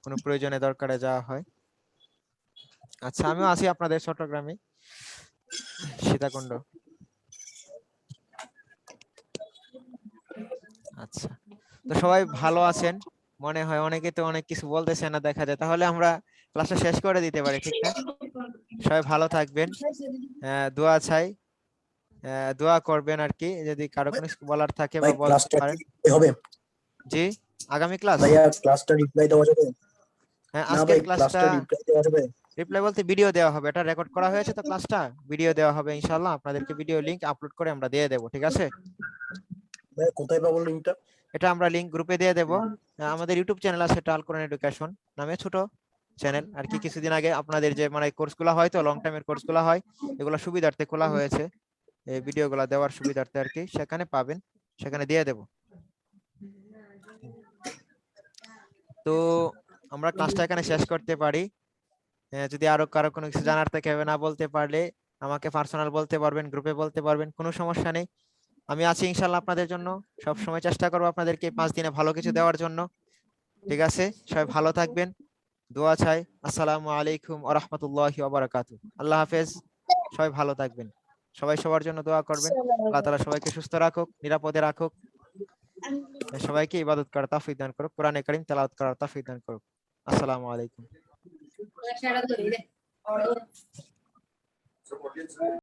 কোনো প্রয়োজনে দরকারে যাওয়া হয়। আচ্ছা, আমিও আছি আপনাদের চট্টগ্রামে, সীতাকুণ্ড। আচ্ছা, তো সবাই ভালো আছেন মনে হয়, অনেকে তো অনেক কিছু বলতেছে না দেখা যায়, তাহলে আমরা ক্লাসটা শেষ করে দিতে পারি, ঠিক না? সবাই ভালো থাকবেন, দোয়া চাই, দোয়া করবেন আর কি, যদি কারো কোনো কিছু বলার থাকে বা ভাই বলতে ক্লাসটা পারেন। কি হবে? জি, আগামী ক্লাস? ভাইয়া ক্লাসটা রিপ্লাই দেওয়া যাবে? হ্যাঁ, না আজকের ভাই ক্লাসটা ক্লাসটা রিপ্লাই দেওয়া যাবে? রিপ্লাই বলতে ভিডিও দেওয়া হবে, এটা রেকর্ড করা হয়েছে তো, ক্লাসটা ভিডিও দেওয়া হবে ইনশাআল্লাহ, আপনাদেরকে ভিডিও লিংক আপলোড করে আমরা দিয়ে দেবো, ঠিক আছে? ভাই কোথায় পাবো লিংকটা? এটা আমরা লিংক গ্রুপে দিয়ে দেবো। আমাদের ইউটিউব চ্যানেল আছে, আল কোরআন এডুকেশন নামে, ছোট চ্যানেল আর কি। কিছুদিন আগে আপনাদের যে মানে কোর্সগুলো হয় তো, লং টাইমের কোর্সগুলো হয়, এগুলো সুবিধার্থে খোলা হয়েছে, এই ভিডিওগুলো দেওয়ার সুবিধার্থে আর কি, সেখানে পাবেন, সেখানে দিয়ে দেব। তো আমরা ক্লাসটা এখানে শেষ করতে পারি। যদি আরো কারো কোনো কিছু জানার থাকে, না বলতে পারলে আমাকে পার্সোনাল বলতে পারবেন, গ্রুপে বলতে পারবেন, কোনো সমস্যা নেই। আমি আছি ইনশাল্লাহ আপনাদের জন্য, সব সময় চেষ্টা করবো আপনাদেরকে 5 দিনে ভালো কিছু দেওয়ার জন্য, ঠিক আছে? সবাই ভালো থাকবেন, দোয়া চাই। আসসালামু আলাইকুম ওয়া রাহমাতুল্লাহি ওয়া বারাকাতুহু। আল্লাহ হাফেজ, সবাই ভালো থাকবেন, সবাই সবার জন্য দোয়া করবেন। আল্লাহ তাআলা সবাইকে সুস্থ রাখুক, নিরাপদে রাখুক, সবাইকে ইবাদত করার তৌফিক দান করুক, কোরআনে কারীম তেলাওয়াত করার তৌফিক দান করুক। আসসালামু আলাইকুম।